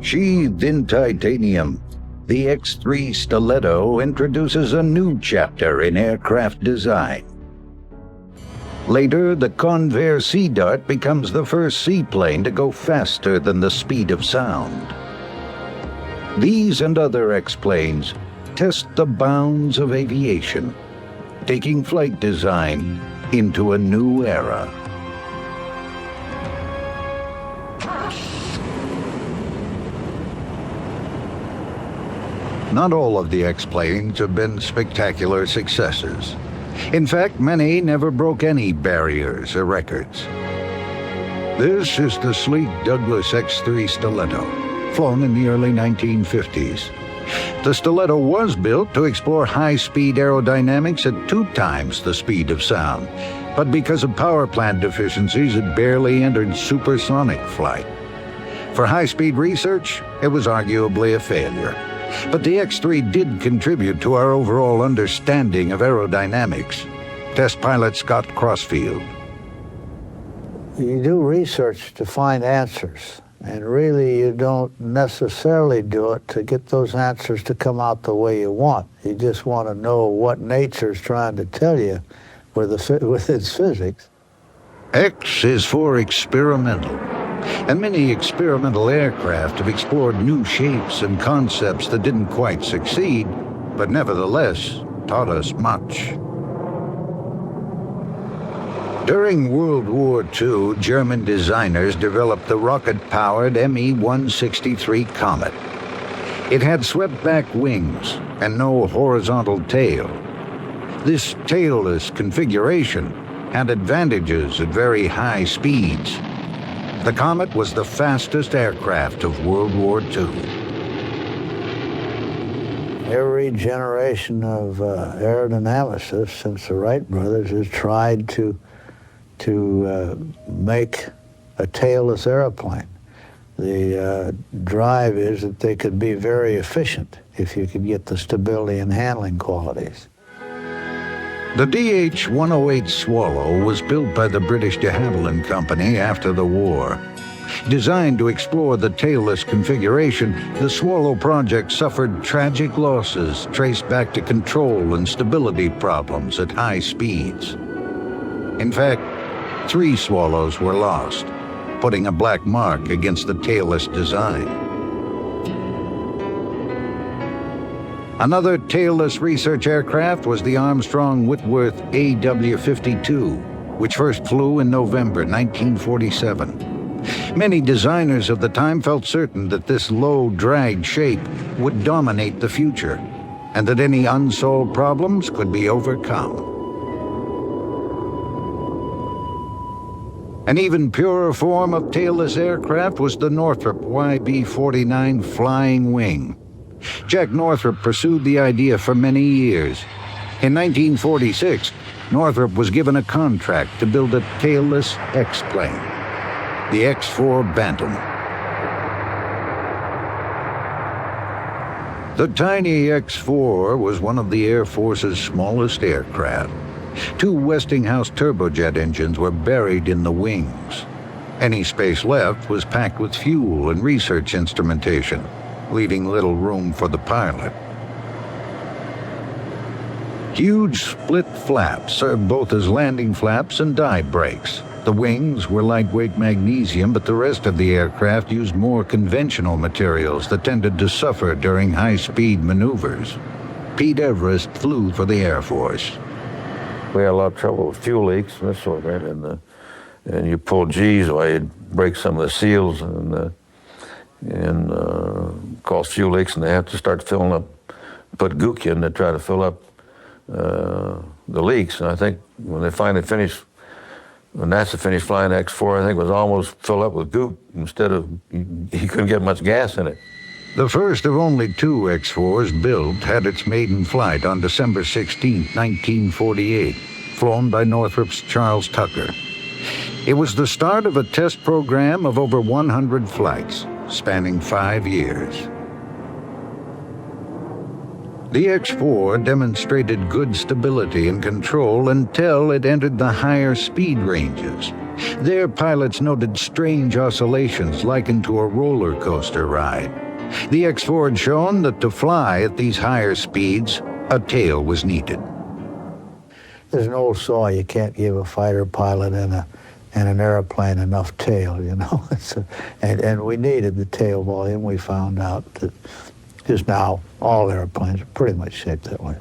Sheathed in titanium, the X-3 Stiletto introduces a new chapter in aircraft design. Later, the Convair Sea Dart becomes the first seaplane to go faster than the speed of sound. These and other X-planes test the bounds of aviation, taking flight design into a new era. Not all of the X-planes have been spectacular successes. In fact, many never broke any barriers or records. This is the sleek Douglas X-3 Stiletto, flown in the early 1950s. The Stiletto was built to explore high-speed aerodynamics at 2 times the speed of sound, but because of power plant deficiencies, it barely entered supersonic flight. For high-speed research, it was arguably a failure. But the X-3 did contribute to our overall understanding of aerodynamics. Test pilot Scott Crossfield. You do research to find answers, and really you don't necessarily do it to get those answers to come out the way you want. You just want to know what nature's trying to tell you with its physics. X is for experimental. And many experimental aircraft have explored new shapes and concepts that didn't quite succeed, but nevertheless taught us much. During World War II, German designers developed the rocket-powered Me-163 Komet. It had swept-back wings and no horizontal tail. This tailless configuration had advantages at very high speeds. The Komet was the fastest aircraft of World War II. Every generation of aerodynamicists since the Wright brothers has tried to make a tailless airplane. The drive is that they could be very efficient if you could get the stability and handling qualities. The DH-108 Swallow was built by the British de Havilland Company after the war. Designed to explore the tailless configuration, the Swallow project suffered tragic losses traced back to control and stability problems at high speeds. In fact, 3 Swallows were lost, putting a black mark against the tailless design. Another tailless research aircraft was the Armstrong-Whitworth AW-52, which first flew in November 1947. Many designers of the time felt certain that this low-drag shape would dominate the future, and that any unsolved problems could be overcome. An even purer form of tailless aircraft was the Northrop YB-49 Flying Wing. Jack Northrop pursued the idea for many years. In 1946, Northrop was given a contract to build a tailless X-plane, the X-4 Bantam. The tiny X-4 was one of the Air Force's smallest aircraft. 2 Westinghouse turbojet engines were buried in the wings. Any space left was packed with fuel and research instrumentation, leaving little room for the pilot. Huge split flaps served both as landing flaps and dive brakes. The wings were lightweight magnesium, but the rest of the aircraft used more conventional materials that tended to suffer during high-speed maneuvers. Pete Everest flew for the Air Force. We had a lot of trouble with fuel leaks and this sort of thing, and you pull G's while you'd break some of the seals and cause fuel leaks, and they have to start filling up, put gook in to try to fill up the leaks. And I think when they finally finished, when NASA finished flying X-4, I think it was almost filled up with gook instead of, he couldn't get much gas in it. The first of only 2 X-4s built had its maiden flight on December 16, 1948, flown by Northrop's Charles Tucker. It was the start of a test program of over 100 flights, spanning 5 years. The X-4 demonstrated good stability and control until it entered the higher speed ranges. There, pilots noted strange oscillations likened to a roller coaster ride. The X-4 had shown that to fly at these higher speeds, a tail was needed. There's an old saw, you can't give a fighter pilot and an airplane enough tail, you know. And we needed the tail volume. We found out that just now all airplanes are pretty much shaped that way.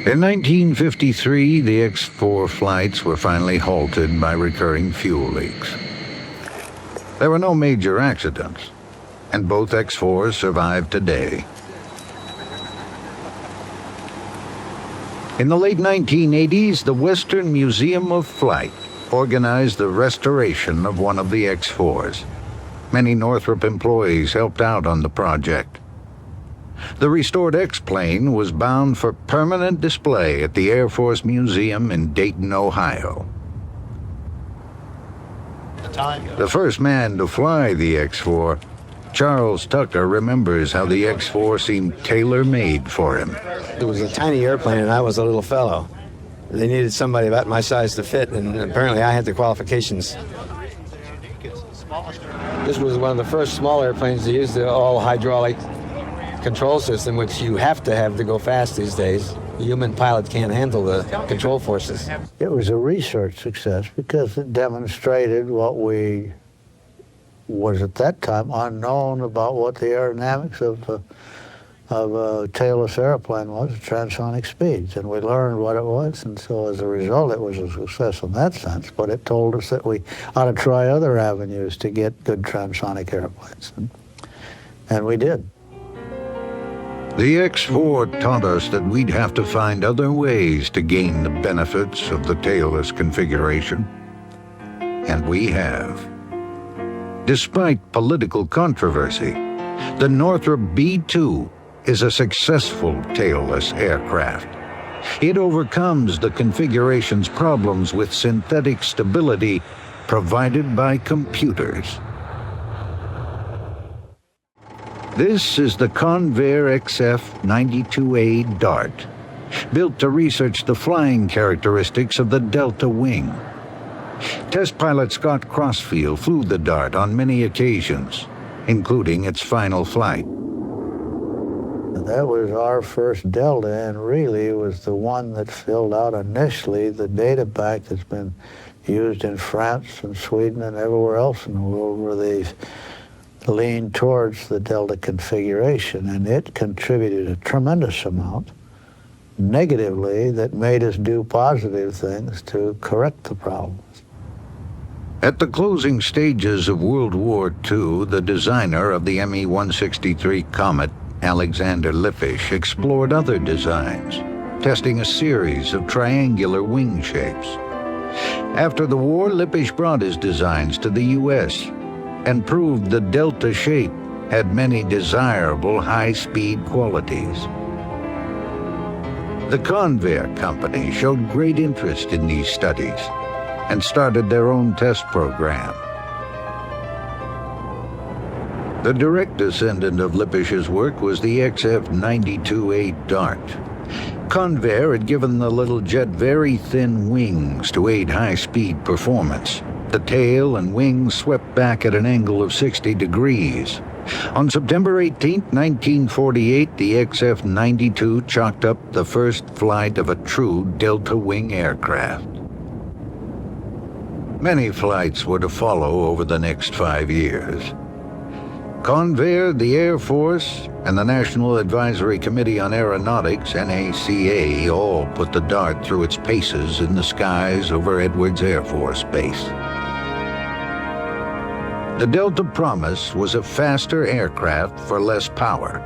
In 1953, the X-4 flights were finally halted by recurring fuel leaks. There were no major accidents, and both X-4s survive today. In the late 1980s, the Western Museum of Flight organized the restoration of one of the X-4s. Many Northrop employees helped out on the project. The restored X-plane was bound for permanent display at the Air Force Museum in Dayton, Ohio. The first man to fly the X-4, Charles Tucker, remembers how the X-4 seemed tailor-made for him. It was a tiny airplane and I was a little fellow. They needed somebody about my size to fit, and apparently I had the qualifications. This was one of the first small airplanes to use the all-hydraulic control system, which you have to have to go fast these days. The human pilot can't handle the control forces. It was a research success because it demonstrated what was at that time unknown about what the aerodynamics of a tailless airplane was, transonic speeds, and we learned what it was, and so as a result it was a success in that sense, but it told us that we ought to try other avenues to get good transonic airplanes, and we did. The X-4 taught us that we'd have to find other ways to gain the benefits of the tailless configuration, and we have. Despite political controversy, the Northrop B-2 is a successful tailless aircraft. It overcomes the configuration's problems with synthetic stability provided by computers. This is the Convair XF-92A Dart, built to research the flying characteristics of the Delta wing. Test pilot Scott Crossfield flew the Dart on many occasions, including its final flight. That was our first Delta, and really it was the one that filled out initially the data bank that's been used in France and Sweden and everywhere else in the world where they've leaned towards the Delta configuration, and it contributed a tremendous amount negatively that made us do positive things to correct the problems. At the closing stages of World War II, the designer of the Me-163 Komet, Alexander Lippisch, explored other designs, testing a series of triangular wing shapes. After the war, Lippisch brought his designs to the U.S. and proved the Delta shape had many desirable high-speed qualities. The Convair company showed great interest in these studies and started their own test program. The direct descendant of Lippisch's work was the XF-92A Dart. Convair had given the little jet very thin wings to aid high-speed performance. The tail and wings swept back at an angle of 60 degrees. On September 18, 1948, the XF-92 chalked up the first flight of a true Delta wing aircraft. Many flights were to follow over the next 5 years. Convair, the Air Force, and the National Advisory Committee on Aeronautics, NACA, all put the Dart through its paces in the skies over Edwards Air Force Base. The Delta Promise was a faster aircraft for less power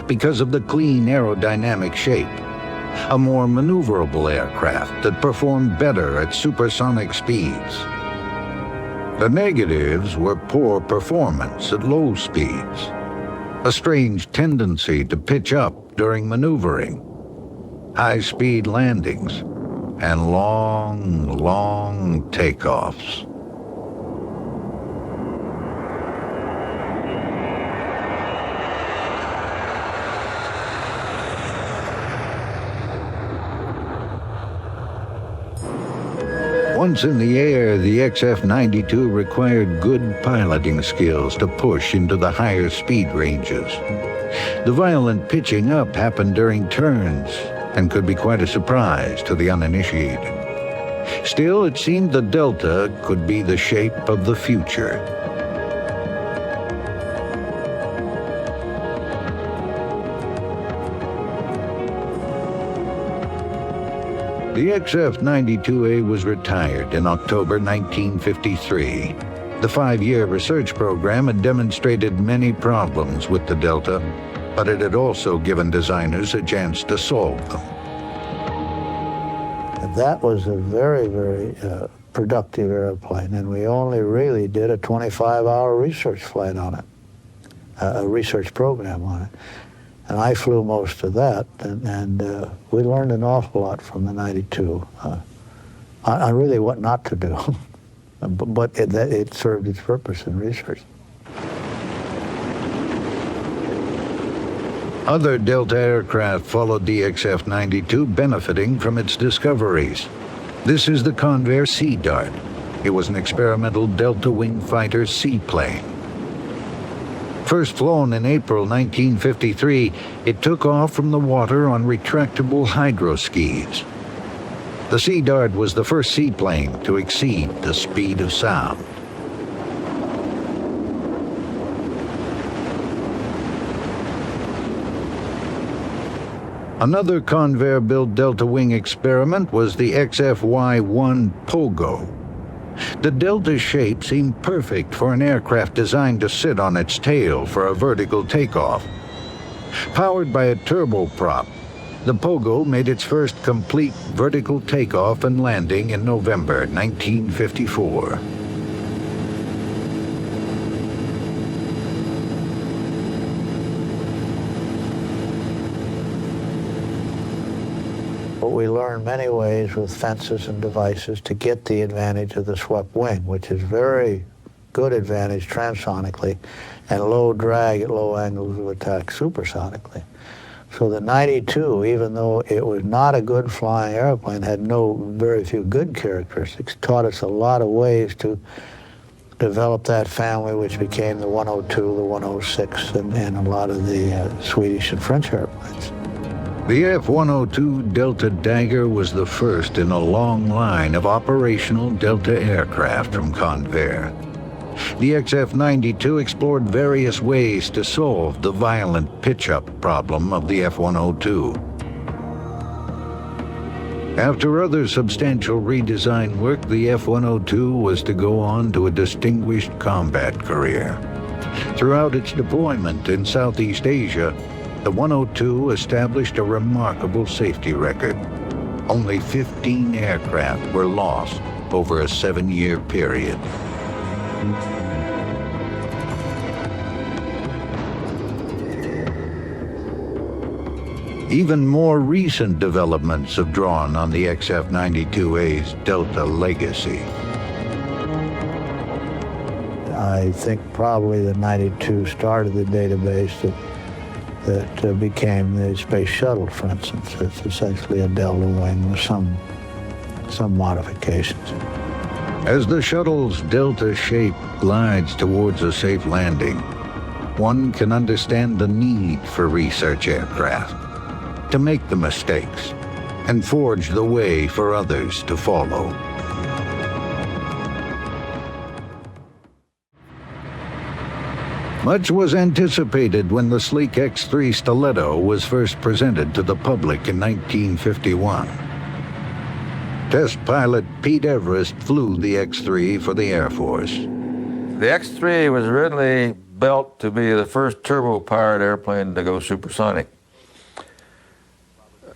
because of the clean aerodynamic shape, a more maneuverable aircraft that performed better at supersonic speeds. The negatives were poor performance at low speeds, a strange tendency to pitch up during maneuvering, high-speed landings, and long takeoffs. Once in the air, the XF-92 required good piloting skills to push into the higher speed ranges. The violent pitching up happened during turns and could be quite a surprise to the uninitiated. Still, it seemed the Delta could be the shape of the future. The XF-92A was retired in October 1953. The 5-year research program had demonstrated many problems with the Delta, but it had also given designers a chance to solve them. And that was a very, very productive airplane, and we only really did a 25-hour research flight on it, a research program on it. And I flew most of that, and we learned an awful lot from the 92. I really what not to do, but it served its purpose in research. Other Delta aircraft followed the XF-92, benefiting from its discoveries. This is the Convair Sea Dart. It was an experimental Delta wing fighter seaplane. First flown in April 1953, it took off from the water on retractable hydroskis. The Sea Dart was the first seaplane to exceed the speed of sound. Another Convair-built Delta wing experiment was the XFY-1 Pogo. The Delta shape seemed perfect for an aircraft designed to sit on its tail for a vertical takeoff. Powered by a turboprop, the Pogo made its first complete vertical takeoff and landing in November 1954. But we learned many ways with fences and devices to get the advantage of the swept wing, which is very good advantage transonically and low drag at low angles of attack supersonically. So the 92, even though it was not a good flying airplane, had very few good characteristics, taught us a lot of ways to develop that family, which became the 102, the 106, and a lot of the Swedish and French airplanes. The F-102 Delta Dagger was the first in a long line of operational Delta aircraft from Convair. The XF-92 explored various ways to solve the violent pitch-up problem of the F-102. After other substantial redesign work, the F-102 was to go on to a distinguished combat career. Throughout its deployment in Southeast Asia, the 102 established a remarkable safety record. Only 15 aircraft were lost over a 7-year period. Even more recent developments have drawn on the XF-92A's Delta legacy. I think probably the 92 started the database that became the Space Shuttle, for instance. It's essentially a Delta wing with some modifications. As the shuttle's Delta shape glides towards a safe landing, one can understand the need for research aircraft to make the mistakes and forge the way for others to follow. Much was anticipated when the sleek X-3 Stiletto was first presented to the public in 1951. Test pilot Pete Everest flew the X-3 for the Air Force. The X-3 was originally built to be the first turbo-powered airplane to go supersonic.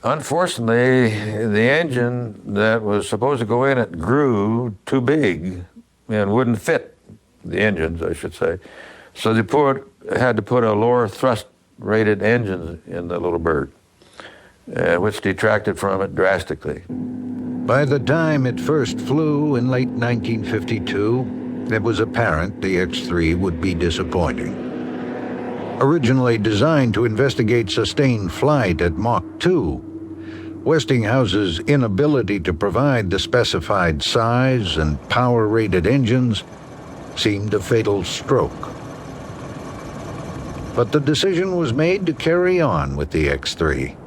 Unfortunately, the engine that was supposed to go in it grew too big and wouldn't fit the engines, I should say. So they had to put a lower thrust rated engine in the little bird, which detracted from it drastically. By the time it first flew in late 1952, it was apparent the X-3 would be disappointing. Originally designed to investigate sustained flight at Mach 2, Westinghouse's inability to provide the specified size and power-rated engines seemed a fatal stroke. But the decision was made to carry on with the X-3.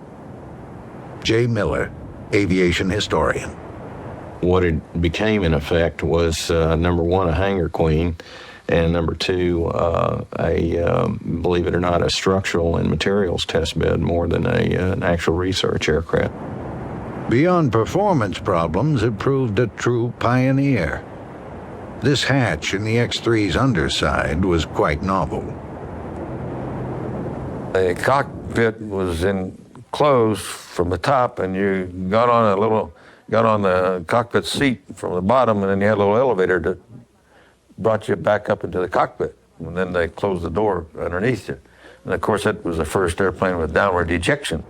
J. Miller, aviation historian. What it became, in effect, was number one, a hangar queen, and number two, believe it or not, a structural and materials test bed more than an actual research aircraft. Beyond performance problems, it proved a true pioneer. This hatch in the X-3's underside was quite novel. The cockpit was enclosed from the top, and you got on the cockpit seat from the bottom, and then you had a little elevator that brought you back up into the cockpit. And then they closed the door underneath you. And of course, that was the first airplane with downward ejection.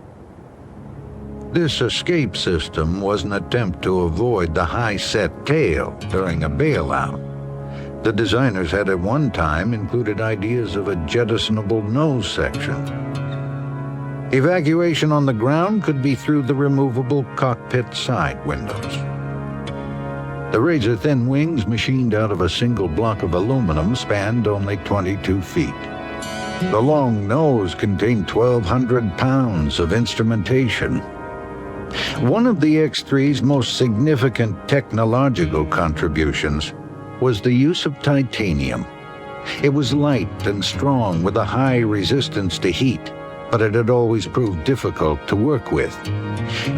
This escape system was an attempt to avoid the high-set tail during a bailout. The designers had at one time included ideas of a jettisonable nose section. Evacuation on the ground could be through the removable cockpit side windows. The razor-thin wings, machined out of a single block of aluminum, spanned only 22 feet. The long nose contained 1,200 pounds of instrumentation. One of the X-3's most significant technological contributions was the use of titanium. It was light and strong with a high resistance to heat, but it had always proved difficult to work with.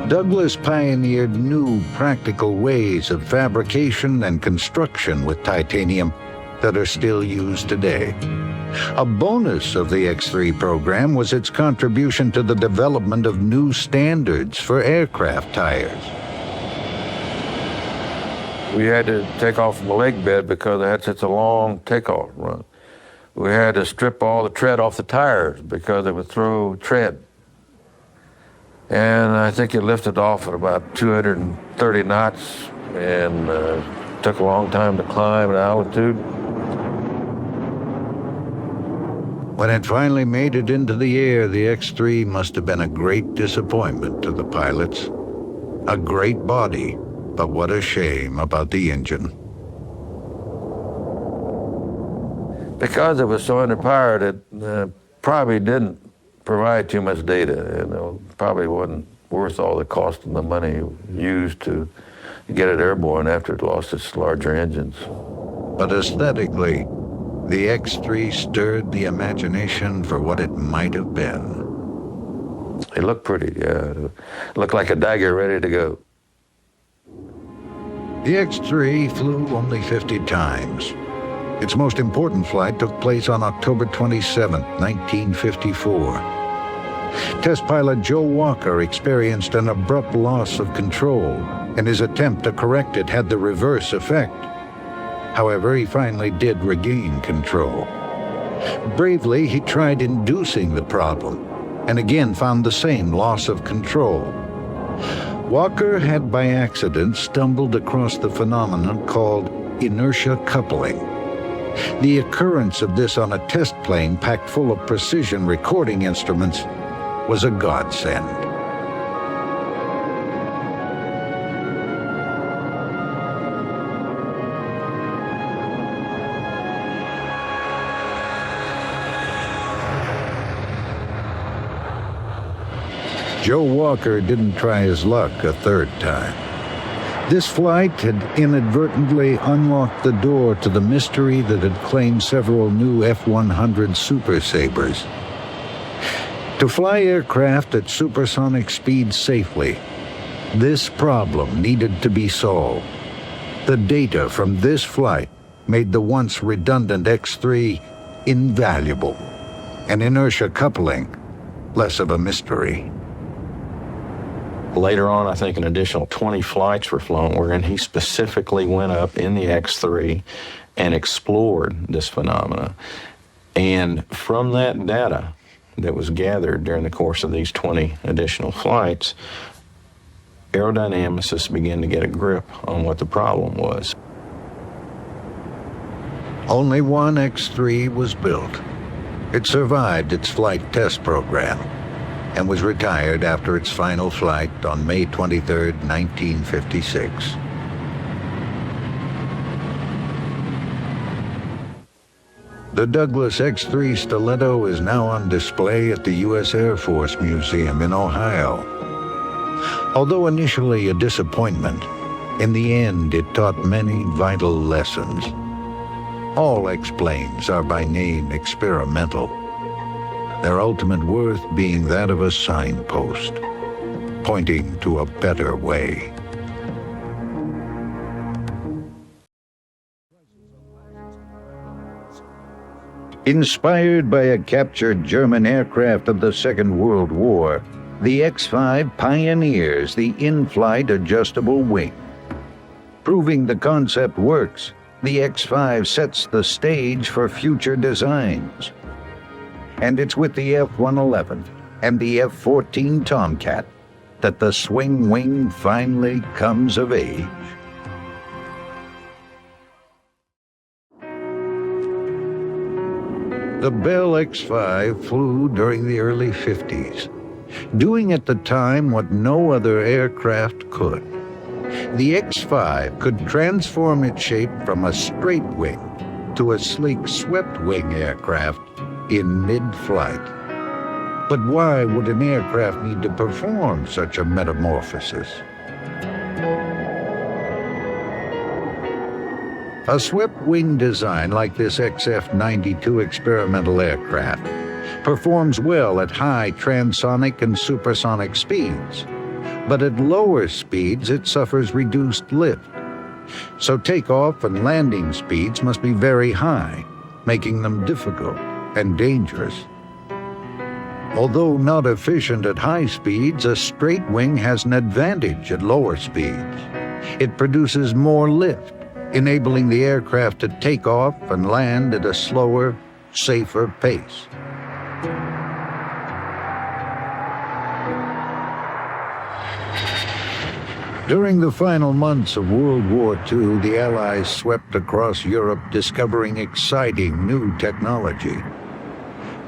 Douglas pioneered new practical ways of fabrication and construction with titanium that are still used today. A bonus of the X-3 program was its contribution to the development of new standards for aircraft tires. We had to take off from the leg bed because it had such a long takeoff run. We had to strip all the tread off the tires because it would throw tread. And I think it lifted off at about 230 knots and took a long time to climb at altitude. When it finally made it into the air, the X-3 must have been a great disappointment to the pilots. A great body, but what a shame about the engine. Because it was so underpowered, it probably didn't provide too much data. Probably wasn't worth all the cost and the money used to get it airborne after it lost its larger engines. But aesthetically, the X-3 stirred the imagination for what it might have been. It looked pretty, yeah. It looked like a dagger ready to go. The X-3 flew only 50 times. Its most important flight took place on October 27, 1954. Test pilot Joe Walker experienced an abrupt loss of control, and his attempt to correct it had the reverse effect. However, he finally did regain control. Bravely, he tried inducing the problem, and again found the same loss of control. Walker had by accident stumbled across the phenomenon called inertia coupling. The occurrence of this on a test plane packed full of precision recording instruments was a godsend. Joe Walker didn't try his luck a third time. This flight had inadvertently unlocked the door to the mystery that had claimed several new F-100 Super Sabres. To fly aircraft at supersonic speeds safely, this problem needed to be solved. The data from this flight made the once redundant X-3 invaluable, and inertia coupling less of a mystery. Later on, I think an additional 20 flights were flown wherein he specifically went up in the X-3 and explored this phenomena. And from that data that was gathered during the course of these 20 additional flights, aerodynamicists began to get a grip on what the problem was. Only one X-3 was built. It survived its flight test program. and was retired after its final flight on May 23, 1956. The Douglas X-3 Stiletto is now on display at the U.S. Air Force Museum in Ohio. Although initially a disappointment, in the end it taught many vital lessons. All X-planes are by name experimental, their ultimate worth being that of a signpost, pointing to a better way. Inspired by a captured German aircraft of the Second World War, the X-5 pioneers the in-flight adjustable wing. Proving the concept works, the X-5 sets the stage for future designs. And it's with the F-111 and the F-14 Tomcat that the swing wing finally comes of age. The Bell X-5 flew during the early 50s, doing at the time what no other aircraft could. The X-5 could transform its shape from a straight wing to a sleek swept-wing aircraft in mid-flight. But why would an aircraft need to perform such a metamorphosis? A swept-wing design like this XF-92 experimental aircraft performs well at high transonic and supersonic speeds, but at lower speeds it suffers reduced lift. So takeoff and landing speeds must be very high, making them difficult and dangerous. Although not efficient at high speeds, a straight wing has an advantage at lower speeds. It produces more lift, enabling the aircraft to take off and land at a slower, safer pace. During the final months of World War II, the Allies swept across Europe discovering exciting new technology.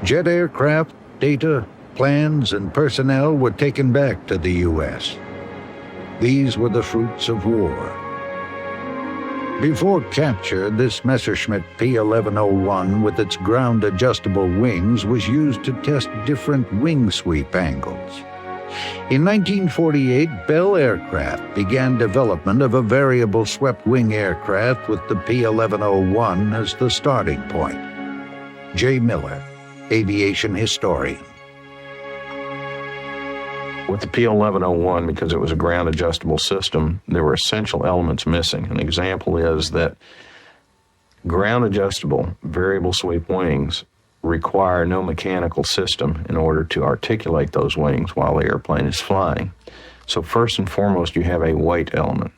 Jet aircraft, data, plans, and personnel were taken back to the U.S. These were the fruits of war. Before capture, this Messerschmitt P-1101 with its ground-adjustable wings was used to test different wing sweep angles. In 1948, Bell Aircraft began development of a variable swept-wing aircraft with the P-1101 as the starting point. J. Miller, aviation historian. With the P-1101, because it was a ground-adjustable system, there were essential elements missing. An example is that ground-adjustable variable sweep wings require no mechanical system in order to articulate those wings while the airplane is flying. So first and foremost, you have a weight element.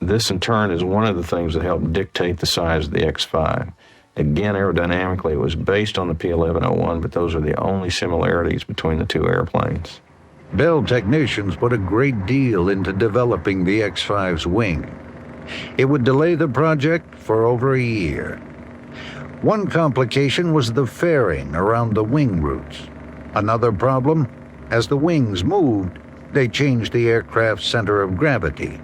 This, in turn, is one of the things that helped dictate the size of the X-5. Again, aerodynamically, it was based on the P-1101, but those are the only similarities between the two airplanes. Bell technicians put a great deal into developing the X-5's wing. It would delay the project for over a year. One complication was the fairing around the wing roots. Another problem, as the wings moved, they changed the aircraft's center of gravity.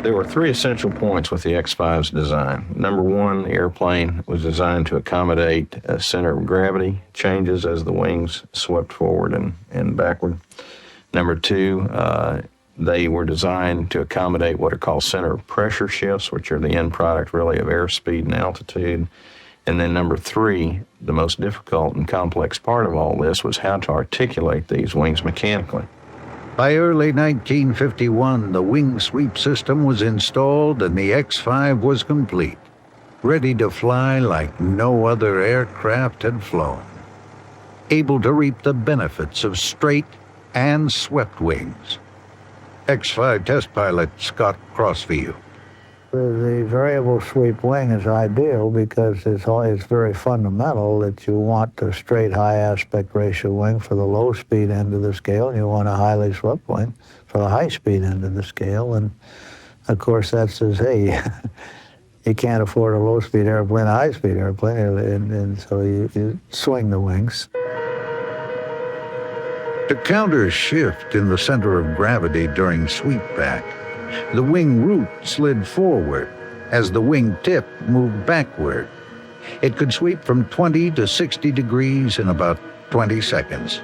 There were three essential points with the X-5's design. Number one, the airplane was designed to accommodate a center of gravity changes as the wings swept forward and backward. Number two, they were designed to accommodate what are called center of pressure shifts, which are the end product really of airspeed and altitude. And then number three, the most difficult and complex part of all this was how to articulate these wings mechanically. By early 1951, the wing sweep system was installed and the X-5 was complete, ready to fly like no other aircraft had flown, able to reap the benefits of straight and swept wings. X-5 test pilot Scott Crossview. The variable sweep wing is ideal because it's very fundamental that you want a straight high aspect ratio wing for the low speed end of the scale, and you want a highly swept wing for the high speed end of the scale. And of course, that's as, hey, you can't afford a low-speed airplane, a high-speed airplane, and so you swing the wings. To counter shift in the center of gravity during sweepback, the wing root slid forward as the wing tip moved backward. It could sweep from 20 to 60 degrees in about 20 seconds.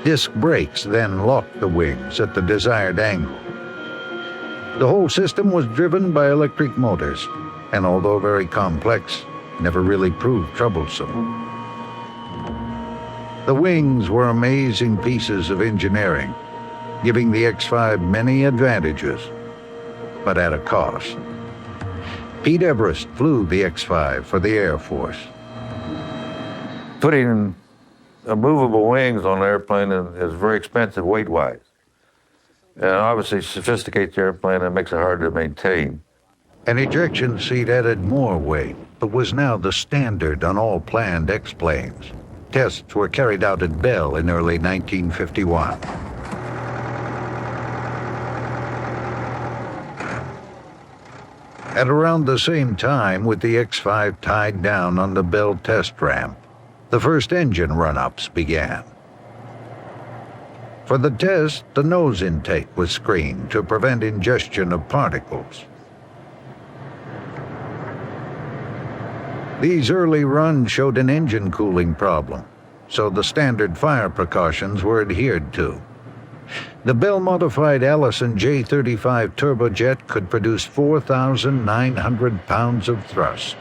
Disc brakes then locked the wings at the desired angle. The whole system was driven by electric motors, and although very complex, never really proved troublesome. The wings were amazing pieces of engineering, giving the X-5 many advantages, but at a cost. Pete Everest flew the X-5 for the Air Force. Putting movable wings on an airplane is very expensive weight-wise. And obviously sophisticates the airplane and makes it hard to maintain. An ejection seat added more weight, but was now the standard on all planned X-planes. Tests were carried out at Bell in early 1951. At around the same time, with the X-5 tied down on the Bell test ramp, the first engine run-ups began. For the test, the nose intake was screened to prevent ingestion of particles. These early runs showed an engine cooling problem, so the standard fire precautions were adhered to. The Bell-modified Allison J35 turbojet could produce 4,900 pounds of thrust.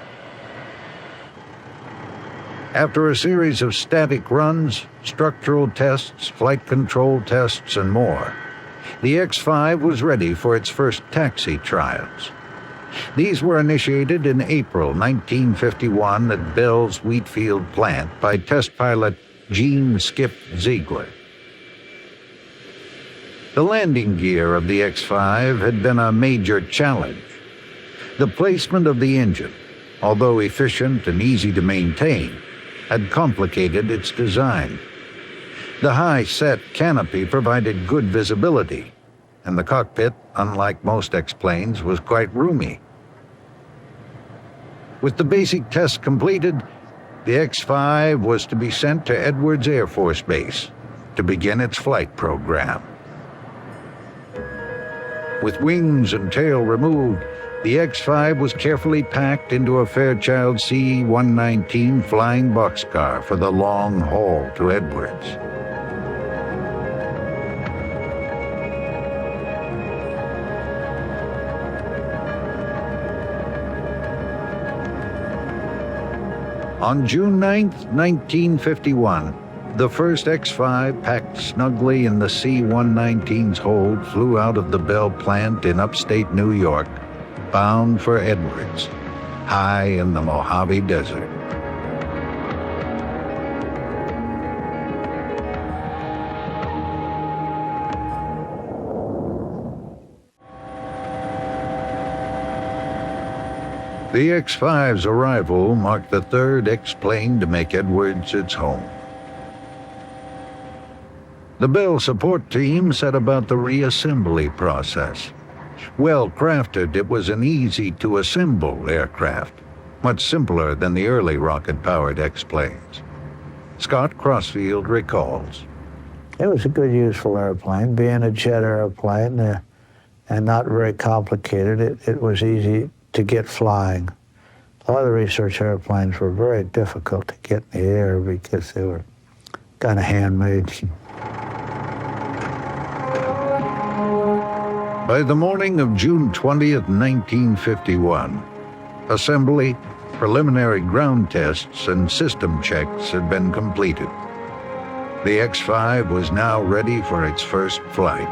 After a series of static runs, structural tests, flight control tests, and more, the X-5 was ready for its first taxi trials. These were initiated in April 1951 at Bell's Wheatfield plant by test pilot Gene "Skip" Ziegler. The landing gear of the X-5 had been a major challenge. The placement of the engine, although efficient and easy to maintain, had complicated its design. The high-set canopy provided good visibility, and the cockpit, unlike most X-planes, was quite roomy. With the basic tests completed, the X-5 was to be sent to Edwards Air Force Base to begin its flight program. With wings and tail removed, the X-5 was carefully packed into a Fairchild C-119 flying boxcar for the long haul to Edwards. On June 9, 1951, the first X-5, packed snugly in the C-119's hold, flew out of the Bell plant in upstate New York, bound for Edwards, high in the Mojave Desert. The X-5's arrival marked the third X-plane to make Edwards its home. The Bell support team set about the reassembly process. Well crafted, it was an easy-to-assemble aircraft, much simpler than the early rocket-powered X-planes. Scott Crossfield recalls. It was a good, useful airplane, being a jet airplane and not very complicated. It was easy to get flying. A lot of the research airplanes were very difficult to get in the air because they were kind of handmade. By the morning of June 20th, 1951, assembly, preliminary ground tests, and system checks had been completed. The X-5 was now ready for its first flight.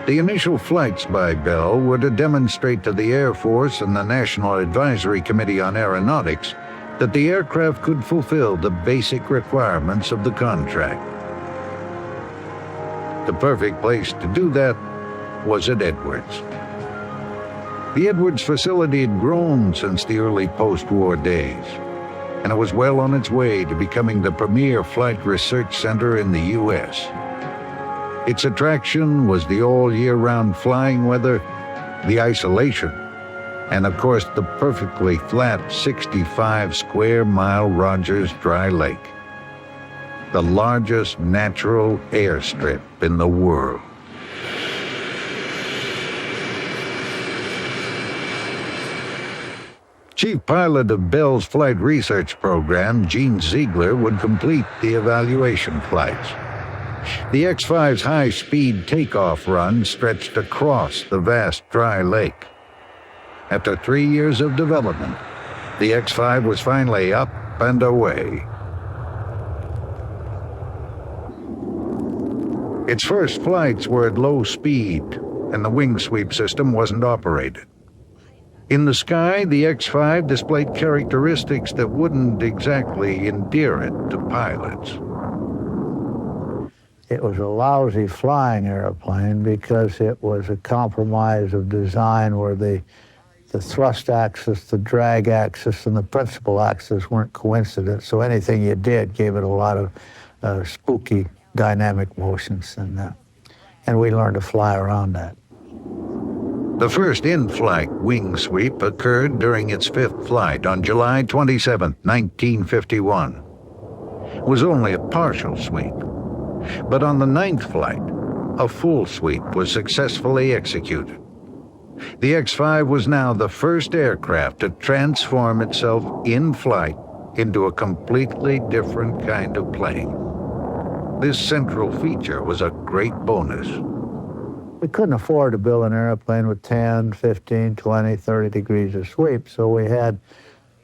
The initial flights by Bell were to demonstrate to the Air Force and the National Advisory Committee on Aeronautics that the aircraft could fulfill the basic requirements of the contract. The perfect place to do that was at Edwards. The Edwards facility had grown since the early post-war days, and it was well on its way to becoming the premier flight research center in the U.S. Its attraction was the all-year-round flying weather, the isolation, and of course the perfectly flat 65 square mile Rogers Dry Lake, the largest natural airstrip in the world. Chief pilot of Bell's flight research program, Gene Ziegler, would complete the evaluation flights. The X-5's high-speed takeoff run stretched across the vast dry lake. After 3 years of development, the X-5 was finally up and away. Its first flights were at low speed, and the wing sweep system wasn't operated. In the sky, the X-5 displayed characteristics that wouldn't exactly endear it to pilots. It was a lousy flying airplane because it was a compromise of design where the thrust axis, the drag axis, and the principal axis weren't coincident, so anything you did gave it a lot of spooky dynamic motions, and we learned to fly around that. The first in-flight wing sweep occurred during its fifth flight on July 27, 1951. It was only a partial sweep, but on the ninth flight, a full sweep was successfully executed. The X-5 was now the first aircraft to transform itself in flight into a completely different kind of plane. This central feature was a great bonus. We couldn't afford to build an airplane with 10, 15, 20, 30 degrees of sweep, so we had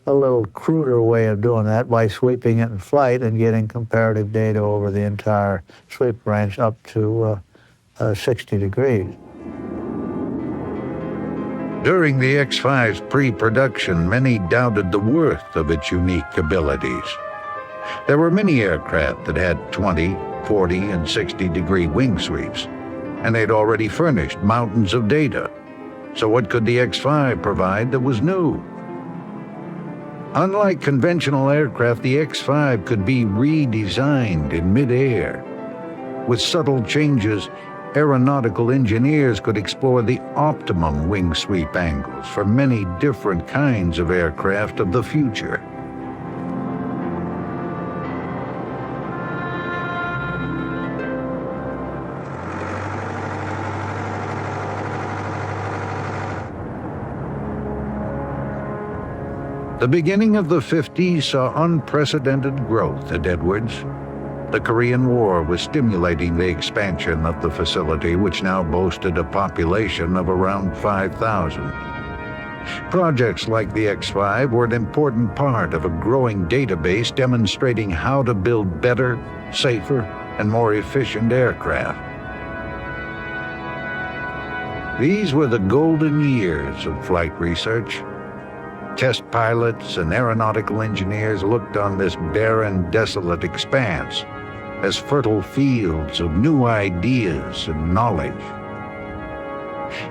a little cruder way of doing that by sweeping it in flight and getting comparative data over the entire sweep range up to 60 degrees. During the X-5's pre-production, many doubted the worth of its unique abilities. There were many aircraft that had 20, 40, and 60-degree wing sweeps, and they'd already furnished mountains of data. So what could the X-5 provide that was new? Unlike conventional aircraft, the X-5 could be redesigned in mid-air. With subtle changes, aeronautical engineers could explore the optimum wing sweep angles for many different kinds of aircraft of the future. The beginning of the 50s saw unprecedented growth at Edwards. The Korean War was stimulating the expansion of the facility, which now boasted a population of around 5,000. Projects like the X-5 were an important part of a growing database demonstrating how to build better, safer, and more efficient aircraft. These were the golden years of flight research. Test pilots and aeronautical engineers looked on this barren, desolate expanse as fertile fields of new ideas and knowledge.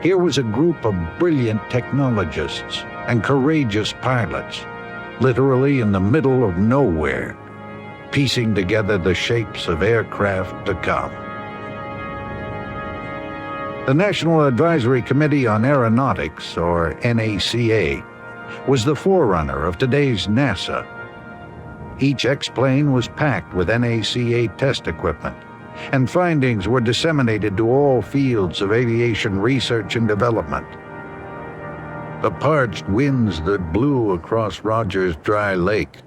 Here was a group of brilliant technologists and courageous pilots, literally in the middle of nowhere, piecing together the shapes of aircraft to come. The National Advisory Committee on Aeronautics, or NACA, was the forerunner of today's NASA. Each X-plane was packed with NACA test equipment, and findings were disseminated to all fields of aviation research and development. The parched winds that blew across Rogers Dry Lake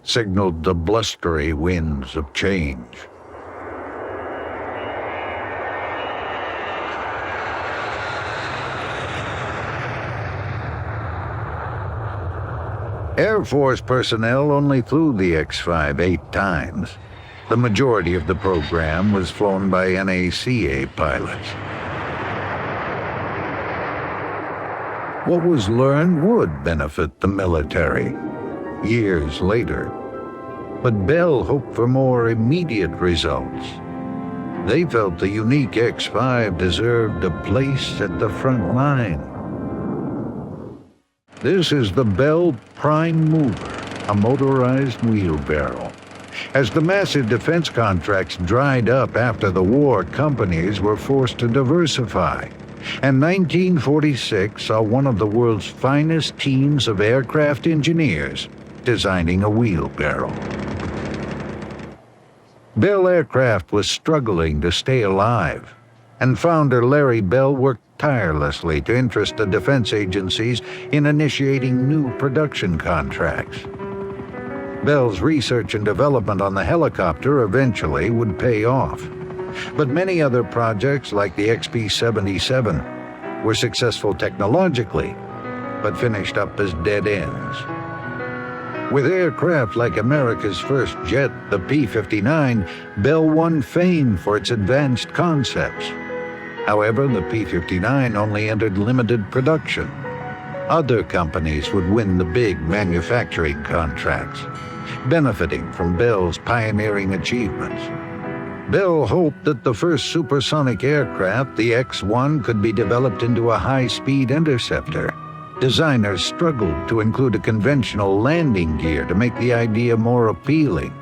signaled the blustery winds of change. Air Force personnel only flew the X-5 8 times. The majority of the program was flown by NACA pilots. What was learned would benefit the military years later. But Bell hoped for more immediate results. They felt the unique X-5 deserved a place at the front line. This is the Bell Prime Mover, a motorized wheelbarrow. As the massive defense contracts dried up after the war, companies were forced to diversify. And 1946 saw one of the world's finest teams of aircraft engineers designing a wheelbarrow. Bell Aircraft was struggling to stay alive, and founder Larry Bell worked tirelessly to interest the defense agencies in initiating new production contracts. Bell's research and development on the helicopter eventually would pay off, but many other projects like the XP-77 were successful technologically, but finished up as dead ends. With aircraft like America's first jet, the P-59, Bell won fame for its advanced concepts. However, the P-59 only entered limited production. Other companies would win the big manufacturing contracts, benefiting from Bell's pioneering achievements. Bell hoped that the first supersonic aircraft, the X-1, could be developed into a high-speed interceptor. Designers struggled to include a conventional landing gear to make the idea more appealing.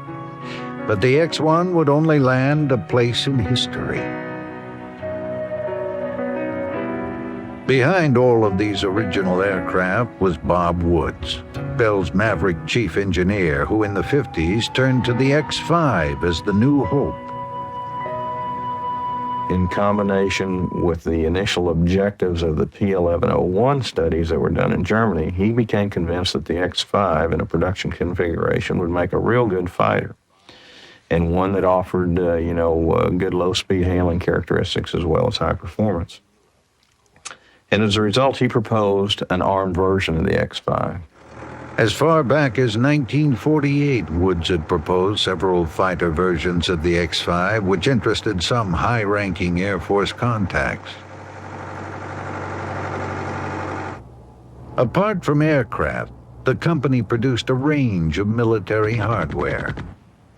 But the X-1 would only land a place in history. Behind all of these original aircraft was Bob Woods, Bell's maverick chief engineer, who in the 50s turned to the X-5 as the new hope. In combination with the initial objectives of the P-1101 studies that were done in Germany, he became convinced that the X-5 in a production configuration would make a real good fighter, and one that offered, good low-speed handling characteristics as well as high performance. And as a result, he proposed an armed version of the X-5. As far back as 1948, Woods had proposed several fighter versions of the X-5, which interested some high-ranking Air Force contacts. Apart from aircraft, the company produced a range of military hardware.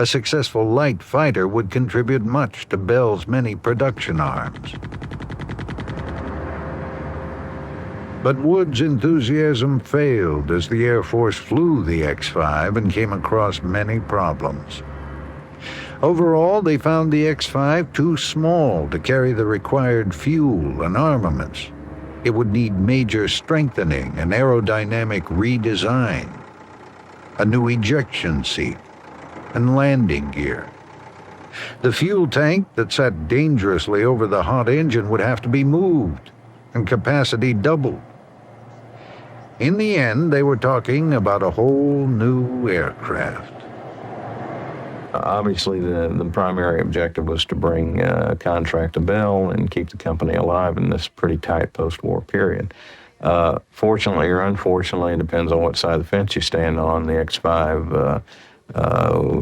A successful light fighter would contribute much to Bell's many production arms. But Wood's enthusiasm failed as the Air Force flew the X-5 and came across many problems. Overall, they found the X-5 too small to carry the required fuel and armaments. It would need major strengthening and aerodynamic redesign, a new ejection seat, and landing gear. The fuel tank that sat dangerously over the hot engine would have to be moved, and capacity doubled. In the end, they were talking about a whole new aircraft. Obviously, the primary objective was to bring a contract to Bell and keep the company alive in this pretty tight post-war period. Fortunately or unfortunately, it depends on what side of the fence you stand on, the X-5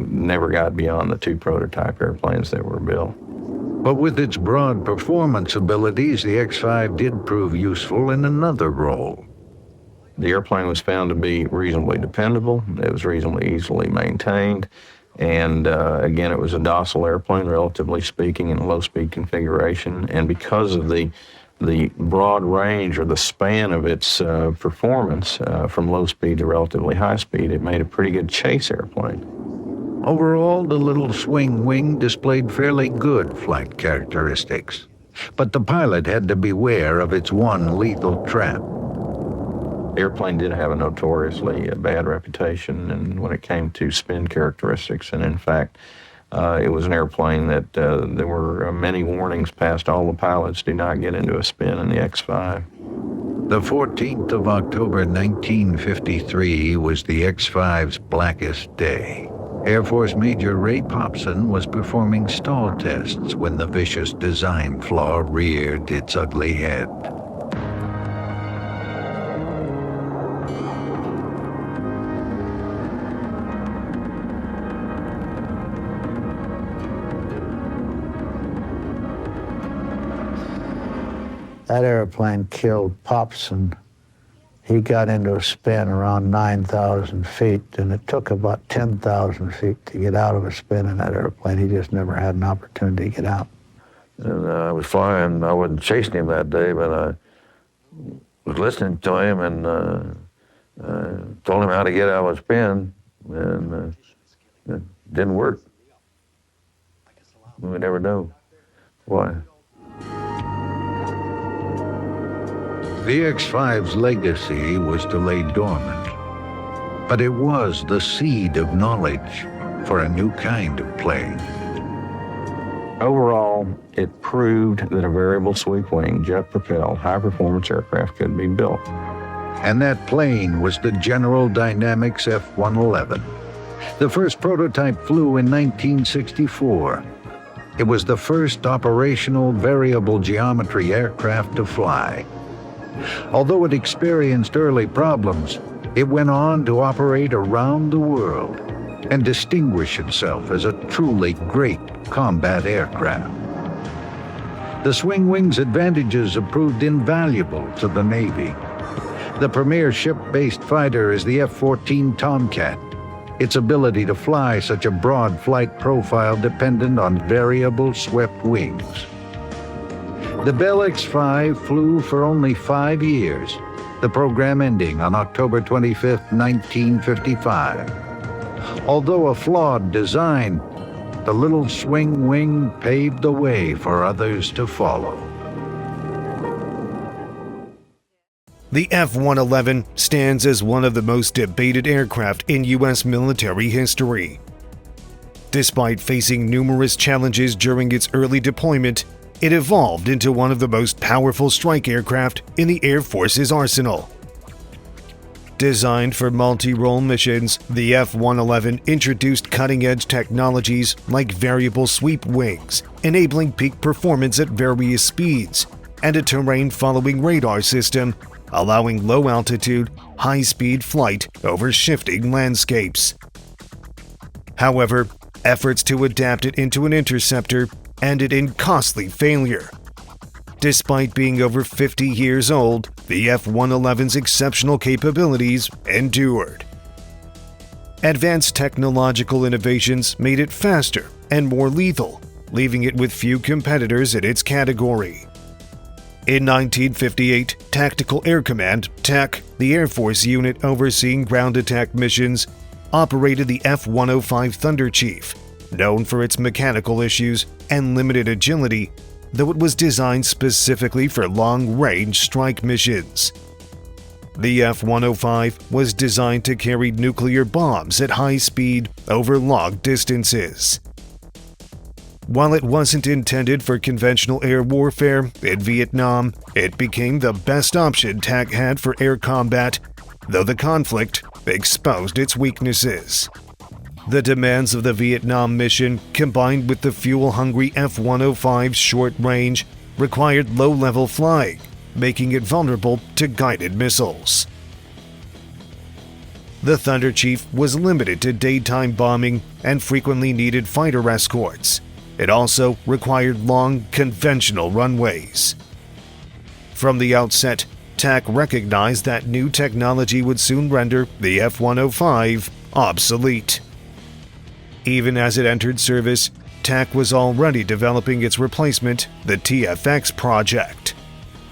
never got beyond the 2 prototype airplanes that were built. But with its broad performance abilities, the X-5 did prove useful in another role. The airplane was found to be reasonably dependable. It was reasonably easily maintained. And again, it was a docile airplane, relatively speaking, in a low-speed configuration. And because of the broad range or the span of its performance from low speed to relatively high speed, it made a pretty good chase airplane. Overall, the little swing wing displayed fairly good flight characteristics. But the pilot had to beware of its one lethal trap. The airplane did have a notoriously bad reputation and when it came to spin characteristics, and in fact, it was an airplane that there were many warnings passed all the pilots: do not get into a spin in the X-5. The 14th of October 1953 was the X-5's blackest day. Air Force Major Ray Popson was performing stall tests when the vicious design flaw reared its ugly head. That airplane killed Popson. He got into a spin around 9,000 feet, and it took about 10,000 feet to get out of a spin in that airplane. He just never had an opportunity to get out. And I was flying. I wasn't chasing him that day, but I was listening to him and told him how to get out of a spin, and it didn't work. We never know why. The X-5's legacy was to lay dormant, but it was the seed of knowledge for a new kind of plane. Overall, it proved that a variable sweep wing, jet-propelled, high-performance aircraft could be built. And that plane was the General Dynamics F-111. The first prototype flew in 1964. It was the first operational variable geometry aircraft to fly. Although it experienced early problems, it went on to operate around the world and distinguish itself as a truly great combat aircraft. The swing wing's advantages have proved invaluable to the Navy. The premier ship-based fighter is the F-14 Tomcat. Its ability to fly such a broad flight profile dependent on variable swept wings. The Bell X-5 flew for only 5 years, the program ending on October 25, 1955. Although a flawed design, the little swing wing paved the way for others to follow. The F-111 stands as one of the most debated aircraft in U.S. military history. Despite facing numerous challenges during its early deployment, it evolved into one of the most powerful strike aircraft in the Air Force's arsenal. Designed for multi-role missions, the F-111 introduced cutting-edge technologies like variable sweep wings, enabling peak performance at various speeds, and a terrain-following radar system, allowing low-altitude, high-speed flight over shifting landscapes. However, efforts to adapt it into an interceptor ended in costly failure. Despite being over 50 years old, the F-111's exceptional capabilities endured. Advanced technological innovations made it faster and more lethal, leaving it with few competitors in its category. In 1958, Tactical Air Command, TAC, the Air Force unit overseeing ground attack missions, operated the F-105 Thunder Chief, known for its mechanical issues and limited agility, though it was designed specifically for long-range strike missions. The F-105 was designed to carry nuclear bombs at high speed over long distances. While it wasn't intended for conventional air warfare in Vietnam, it became the best option TAC had for air combat, though the conflict exposed its weaknesses. The demands of the Vietnam mission, combined with the fuel-hungry F-105's short range, required low-level flying, making it vulnerable to guided missiles. The Thunder Chief was limited to daytime bombing and frequently needed fighter escorts. It also required long, conventional runways. From the outset, TAC recognized that new technology would soon render the F-105 obsolete. Even as it entered service, TAC was already developing its replacement, the TFX project.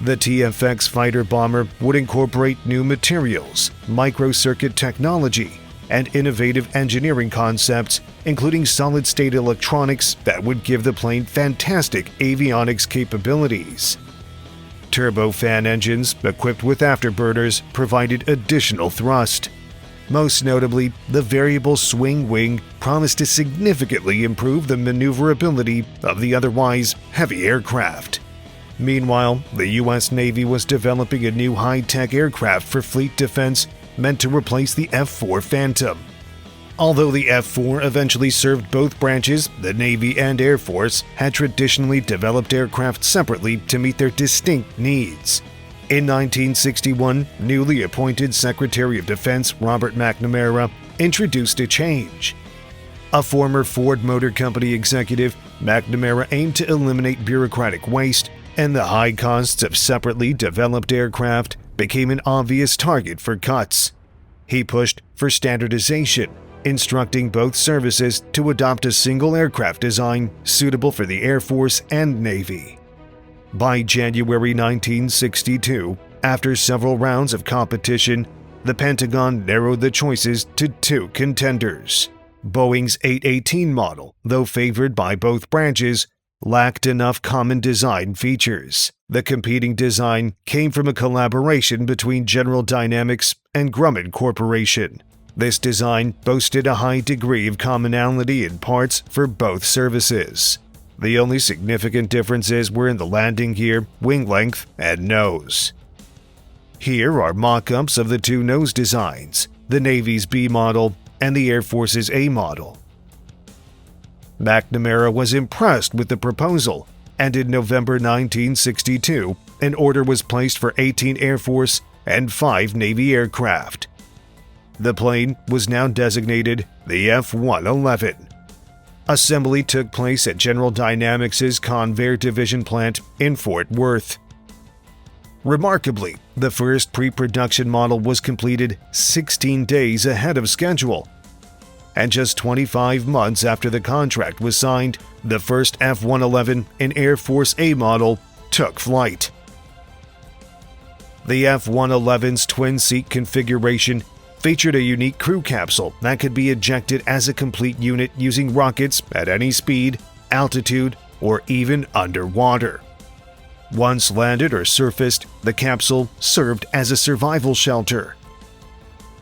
The TFX fighter bomber would incorporate new materials, microcircuit technology, and innovative engineering concepts, including solid-state electronics that would give the plane fantastic avionics capabilities. Turbofan engines equipped with afterburners provided additional thrust. Most notably, the variable swing wing promised to significantly improve the maneuverability of the otherwise heavy aircraft. Meanwhile, the U.S. Navy was developing a new high-tech aircraft for fleet defense meant to replace the X-4 Bantam. Although the X-4 eventually served both branches, the Navy and Air Force had traditionally developed aircraft separately to meet their distinct needs. In 1961, newly appointed Secretary of Defense Robert McNamara introduced a change. A former Ford Motor Company executive, McNamara aimed to eliminate bureaucratic waste, and the high costs of separately developed aircraft became an obvious target for cuts. He pushed for standardization, instructing both services to adopt a single aircraft design suitable for the Air Force and Navy. By January 1962, after several rounds of competition, the Pentagon narrowed the choices to two contenders. Boeing's 818 model, though favored by both branches, lacked enough common design features. The competing design came from a collaboration between General Dynamics and Grumman Corporation. This design boasted a high degree of commonality in parts for both services. The only significant differences were in the landing gear, wing length, and nose. Here are mock-ups of the two nose designs, the Navy's B model and the Air Force's A model. McNamara was impressed with the proposal, and in November 1962, an order was placed for 18 Air Force and 5 Navy aircraft. The plane was now designated the F-111. Assembly took place at General Dynamics' Convair Division plant in Fort Worth. Remarkably, the first pre-production model was completed 16 days ahead of schedule. And just 25 months after the contract was signed, the first F-111, an Air Force A model, took flight. The F-111's twin-seat configuration featured a unique crew capsule that could be ejected as a complete unit using rockets at any speed, altitude, or even underwater. Once landed or surfaced, the capsule served as a survival shelter.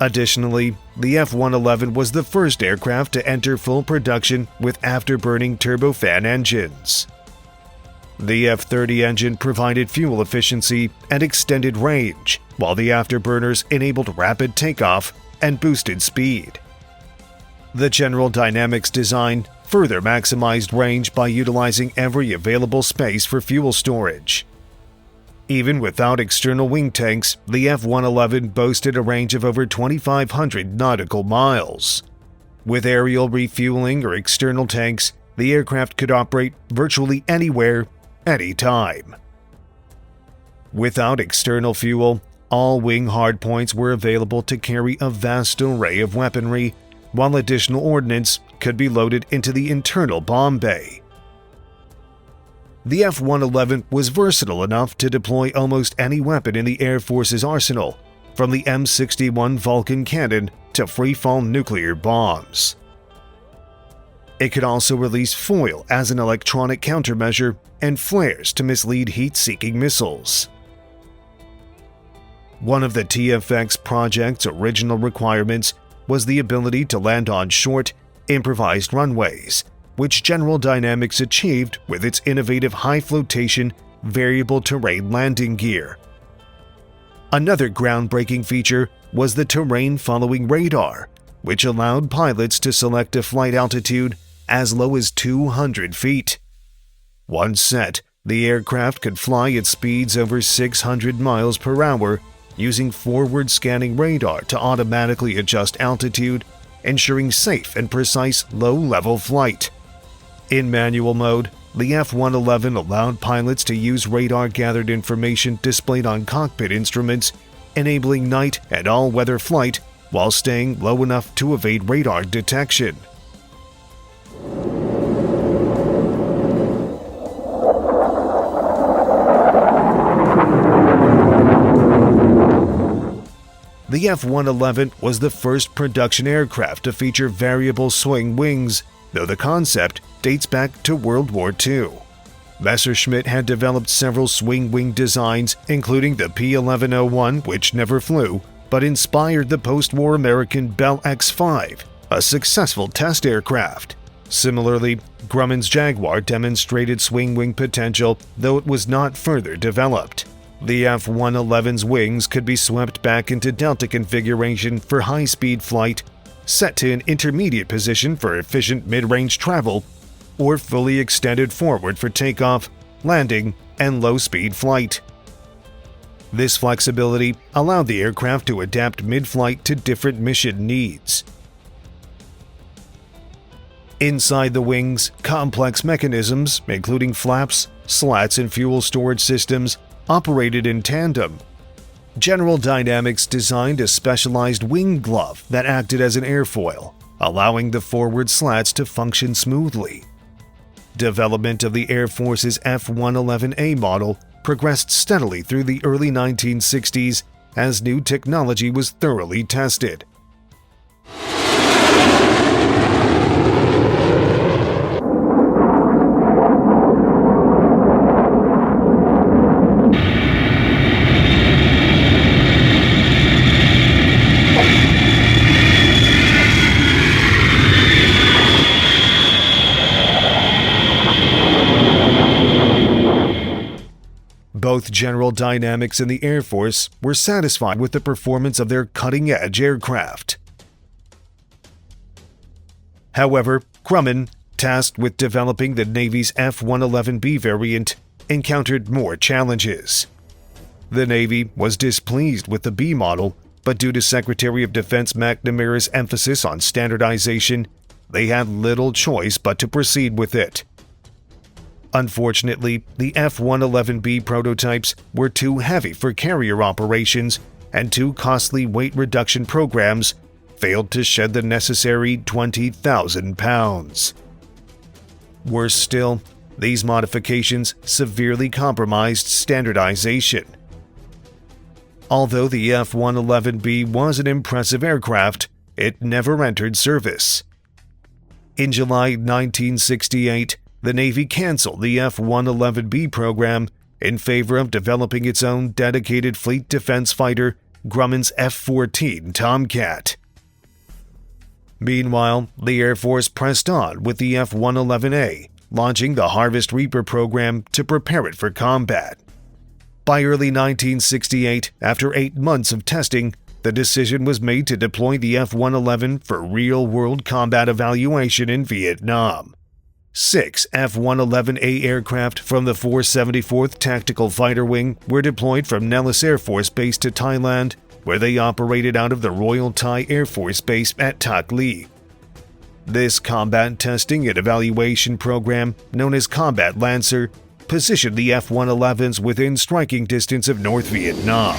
Additionally, the F-111 was the first aircraft to enter full production with afterburning turbofan engines. The F-30 engine provided fuel efficiency and extended range, while the afterburners enabled rapid takeoff and boosted speed. The General Dynamics design further maximized range by utilizing every available space for fuel storage. Even without external wing tanks, the F-111 boasted a range of over 2,500 nautical miles. With aerial refueling or external tanks, the aircraft could operate virtually anywhere, anytime. Without external fuel, all wing hardpoints were available to carry a vast array of weaponry, while additional ordnance could be loaded into the internal bomb bay. The F-111 was versatile enough to deploy almost any weapon in the Air Force's arsenal, from the M61 Vulcan cannon to freefall nuclear bombs. It could also release foil as an electronic countermeasure and flares to mislead heat-seeking missiles. One of the TFX project's original requirements was the ability to land on short, improvised runways, which General Dynamics achieved with its innovative high-flotation, variable terrain landing gear. Another groundbreaking feature was the terrain-following radar, which allowed pilots to select a flight altitude as low as 200 feet. Once set, the aircraft could fly at speeds over 600 miles per hour using forward-scanning radar to automatically adjust altitude, ensuring safe and precise low-level flight. In manual mode, the F-111 allowed pilots to use radar-gathered information displayed on cockpit instruments, enabling night and all-weather flight while staying low enough to evade radar detection. The F-111 was the first production aircraft to feature variable swing wings, though the concept dates back to World War II. Messerschmitt had developed several swing wing designs, including the P-1101, which never flew, but inspired the post-war American Bell X-5, a successful test aircraft. Similarly, Grumman's Jaguar demonstrated swing wing potential, though it was not further developed. The F-111's wings could be swept back into delta configuration for high-speed flight, set to an intermediate position for efficient mid-range travel, or fully extended forward for takeoff, landing, and low-speed flight. This flexibility allowed the aircraft to adapt mid-flight to different mission needs. Inside the wings, complex mechanisms, including flaps, slats, and fuel storage systems, operated in tandem. General Dynamics designed a specialized wing glove that acted as an airfoil, allowing the forward slats to function smoothly. Development of the Air Force's F-111A model progressed steadily through the early 1960s as new technology was thoroughly tested. Both General Dynamics and the Air Force were satisfied with the performance of their cutting-edge aircraft. However, Grumman, tasked with developing the Navy's F-111B variant, encountered more challenges. The Navy was displeased with the B model, but due to Secretary of Defense McNamara's emphasis on standardization, they had little choice but to proceed with it. Unfortunately, the F-111B prototypes were too heavy for carrier operations, and two costly weight reduction programs failed to shed the necessary 20,000 pounds. Worse still, these modifications severely compromised standardization. Although the F-111B was an impressive aircraft, it never entered service. In July 1968, the Navy canceled the F-111B program in favor of developing its own dedicated fleet defense fighter, Grumman's F-14 Tomcat. Meanwhile, the Air Force pressed on with the F-111A, launching the Harvest Reaper program to prepare it for combat. By early 1968, after 8 months of testing, the decision was made to deploy the F-111 for real-world combat evaluation in Vietnam. 6 F-111A aircraft from the 474th Tactical Fighter Wing were deployed from Nellis Air Force Base to Thailand, where they operated out of the Royal Thai Air Force Base at Tak Ly. This combat testing and evaluation program, known as Combat Lancer, positioned the F-111s within striking distance of North Vietnam.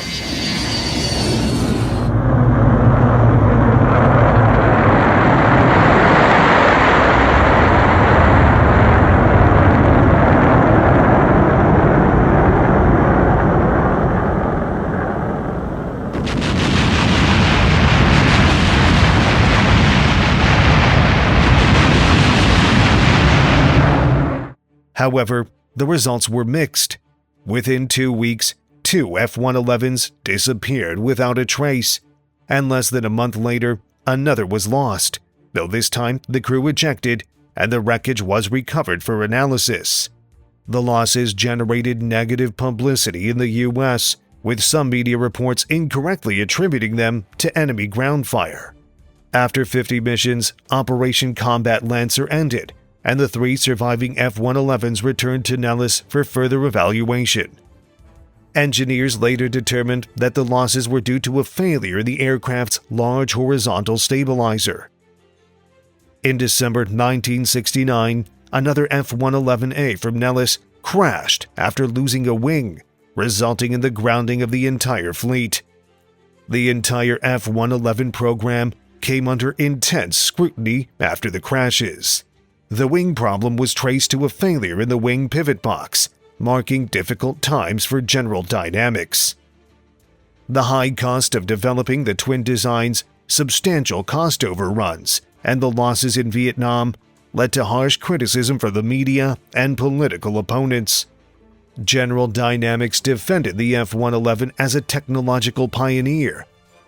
However, the results were mixed. Within 2 weeks, 2 F-111s disappeared without a trace, and less than a month later, another was lost, though this time the crew ejected and the wreckage was recovered for analysis. The losses generated negative publicity in the U.S., with some media reports incorrectly attributing them to enemy ground fire. After 50 missions, Operation Combat Lancer ended, and the 3 surviving F-111s returned to Nellis for further evaluation. Engineers later determined that the losses were due to a failure in the aircraft's large horizontal stabilizer. In December 1969, another F-111A from Nellis crashed after losing a wing, resulting in the grounding of the entire fleet. The entire F-111 program came under intense scrutiny after the crashes. The wing problem was traced to a failure in the wing pivot box, marking difficult times for General Dynamics. The high cost of developing the twin designs, substantial cost overruns, and the losses in Vietnam led to harsh criticism from the media and political opponents. General Dynamics defended the F-111 as a technological pioneer,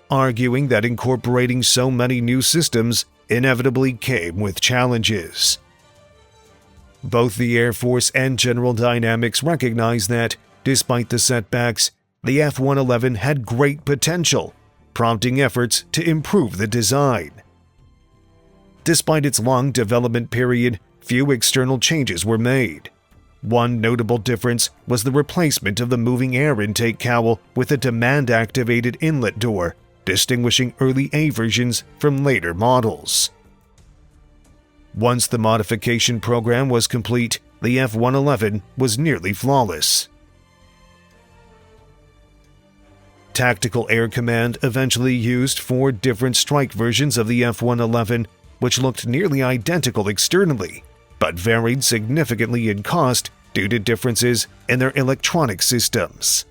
arguing that incorporating so many new systems inevitably came with challenges. Both the Air Force and General Dynamics recognized that, despite the setbacks, the F-111 had great potential, prompting efforts to improve the design. Despite its long development period, few external changes were made. One notable difference was the replacement of the moving air intake cowl with a demand-activated inlet door, distinguishing early A versions from later models. Once the modification program was complete, the F-111 was nearly flawless. Tactical Air Command eventually used 4 different strike versions of the F-111, which looked nearly identical externally, but varied significantly in cost due to differences in their electronic systems.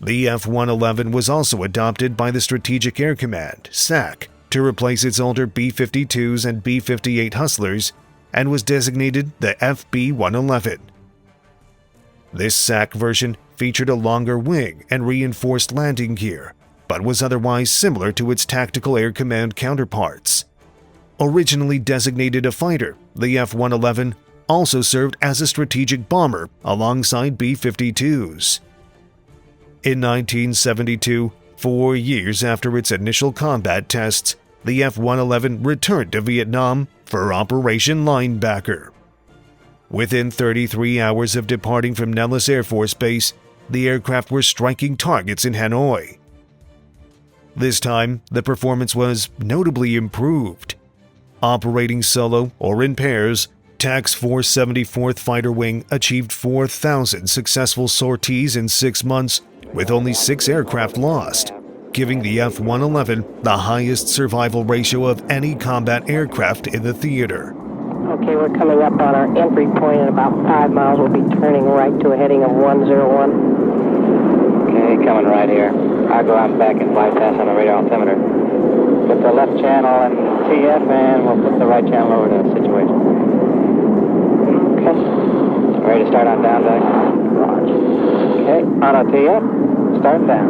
The F-111 was also adopted by the Strategic Air Command, SAC, to replace its older B-52s and B-58 Hustlers, and was designated the FB-111. This SAC version featured a longer wing and reinforced landing gear, but was otherwise similar to its Tactical Air Command counterparts. Originally designated a fighter, the F-111 also served as a strategic bomber alongside B-52s. In 1972, 4 years after its initial combat tests, the F-111 returned to Vietnam for Operation Linebacker. Within 33 hours of departing from Nellis Air Force Base, the aircraft were striking targets in Hanoi. This time, the performance was notably improved. Operating solo or in pairs, TAC's 474th Fighter Wing achieved 4,000 successful sorties in 6 months, with only 6 aircraft lost, giving the F-111 the highest survival ratio of any combat aircraft in the theater. Okay, we're coming up on our entry point in about 5 miles. We'll be turning right to a heading of 101. Okay, coming right here. I'll go out and back and bypass on the radar altimeter. Put the left channel in TF and we'll put the right channel over to the situation. Okay. Ready to start on down, Doug? Roger. Okay, auto TF, start down.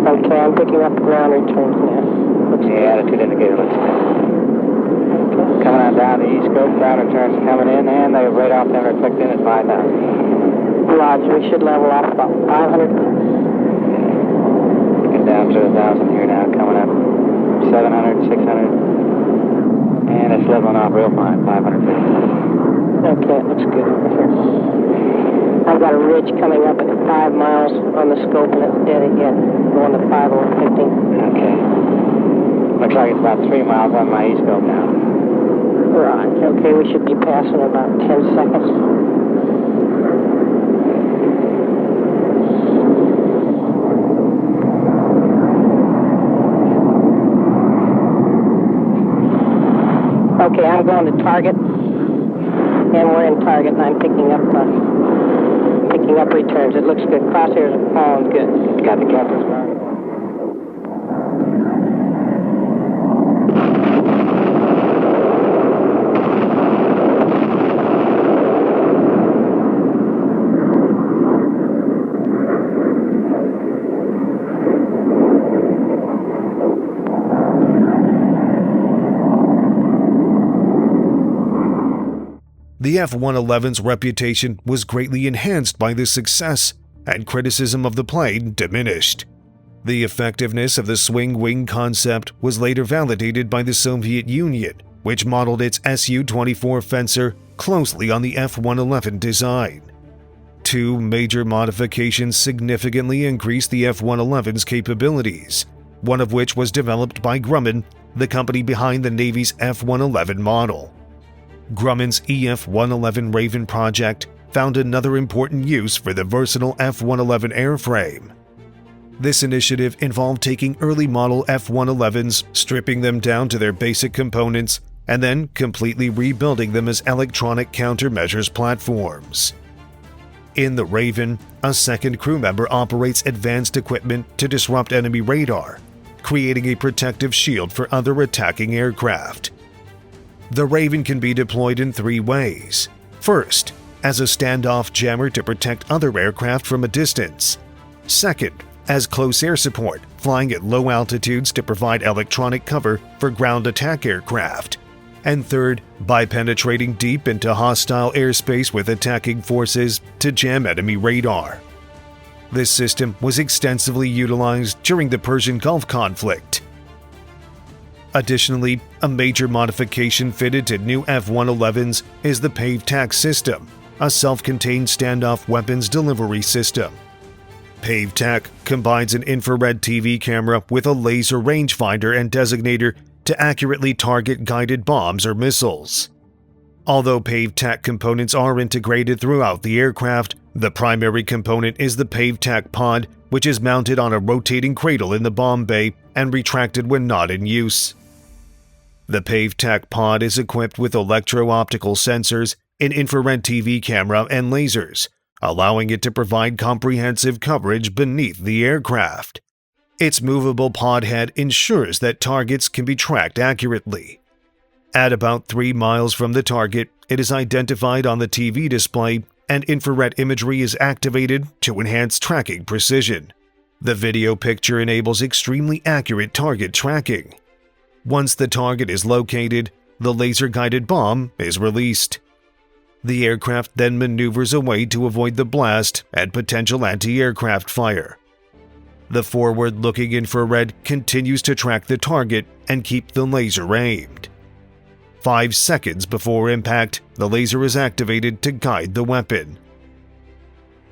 Okay, I'm picking up the ground returns now. The attitude indicator looks good. Coming on down the east coast, ground returns coming in, and the radar altimeter clicked in at 5,000. Roger, we should level off about 500. Get down to 1,000 here now, coming up 700, 600, and it's leveling off real fine, 550. Okay, it looks good over here. I've got a ridge coming up at 5 miles on the scope, and it's dead ahead, going to 5 over 15. Okay. Looks like it's about 3 miles on my east scope now. Right, okay, we should be passing in about 10 seconds. Okay, I'm going to target, and we're in target, and I'm picking up returns. It looks good. Crosshairs are falling good. Got the captain's mark. The F-111's reputation was greatly enhanced by this success, and criticism of the plane diminished. The effectiveness of the swing wing concept was later validated by the Soviet Union, which modeled its Su-24 Fencer closely on the F-111 design. 2 major modifications significantly increased the F-111's capabilities, one of which was developed by Grumman, the company behind the Navy's F-111 model. Grumman's EF-111 Raven project found another important use for the versatile F-111 airframe. This initiative involved taking early model F-111s, stripping them down to their basic components, and then completely rebuilding them as electronic countermeasures platforms. In the Raven, a second crew member operates advanced equipment to disrupt enemy radar, creating a protective shield for other attacking aircraft. The Raven can be deployed in 3 ways. First, as a standoff jammer to protect other aircraft from a distance. Second, as close air support, flying at low altitudes to provide electronic cover for ground attack aircraft. And third, by penetrating deep into hostile airspace with attacking forces to jam enemy radar. This system was extensively utilized during the Persian Gulf conflict. Additionally, a major modification fitted to new F-111s is the PAVE-TAC system, a self-contained standoff weapons delivery system. PAVE-TAC combines an infrared TV camera with a laser rangefinder and designator to accurately target guided bombs or missiles. Although PAVE-TAC components are integrated throughout the aircraft, the primary component is the PAVE-TAC pod, which is mounted on a rotating cradle in the bomb bay and retracted when not in use. The PAVE-TAC pod is equipped with electro-optical sensors, an infrared TV camera, and lasers, allowing it to provide comprehensive coverage beneath the aircraft. Its movable pod head ensures that targets can be tracked accurately. At about 3 miles from the target, it is identified on the TV display, and infrared imagery is activated to enhance tracking precision. The video picture enables extremely accurate target tracking. Once the target is located, the laser-guided bomb is released. The aircraft then maneuvers away to avoid the blast and potential anti-aircraft fire. The forward-looking infrared continues to track the target and keep the laser aimed. 5 seconds before impact, the laser is activated to guide the weapon.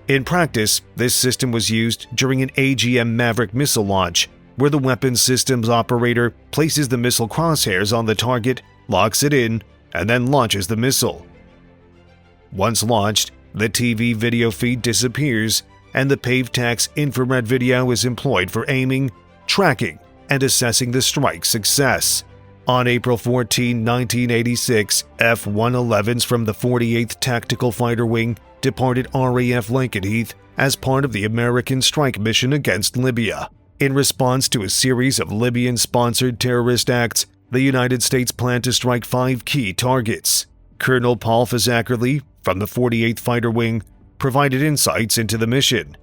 In practice, this system was used during an AGM Maverick missile launch, where the weapons systems operator places the missile crosshairs on the target, locks it in, and then launches the missile. Once launched, the TV video feed disappears, and the PaveTax infrared video is employed for aiming, tracking, and assessing the strike's success. On April 14, 1986, F-111s from the 48th Tactical Fighter Wing departed RAF Lakenheath as part of the American strike mission against Libya. In response to a series of Libyan-sponsored terrorist acts, the United States planned to strike 5 key targets. Colonel Paul Fazakerly, from the 48th Fighter Wing, provided insights into the mission.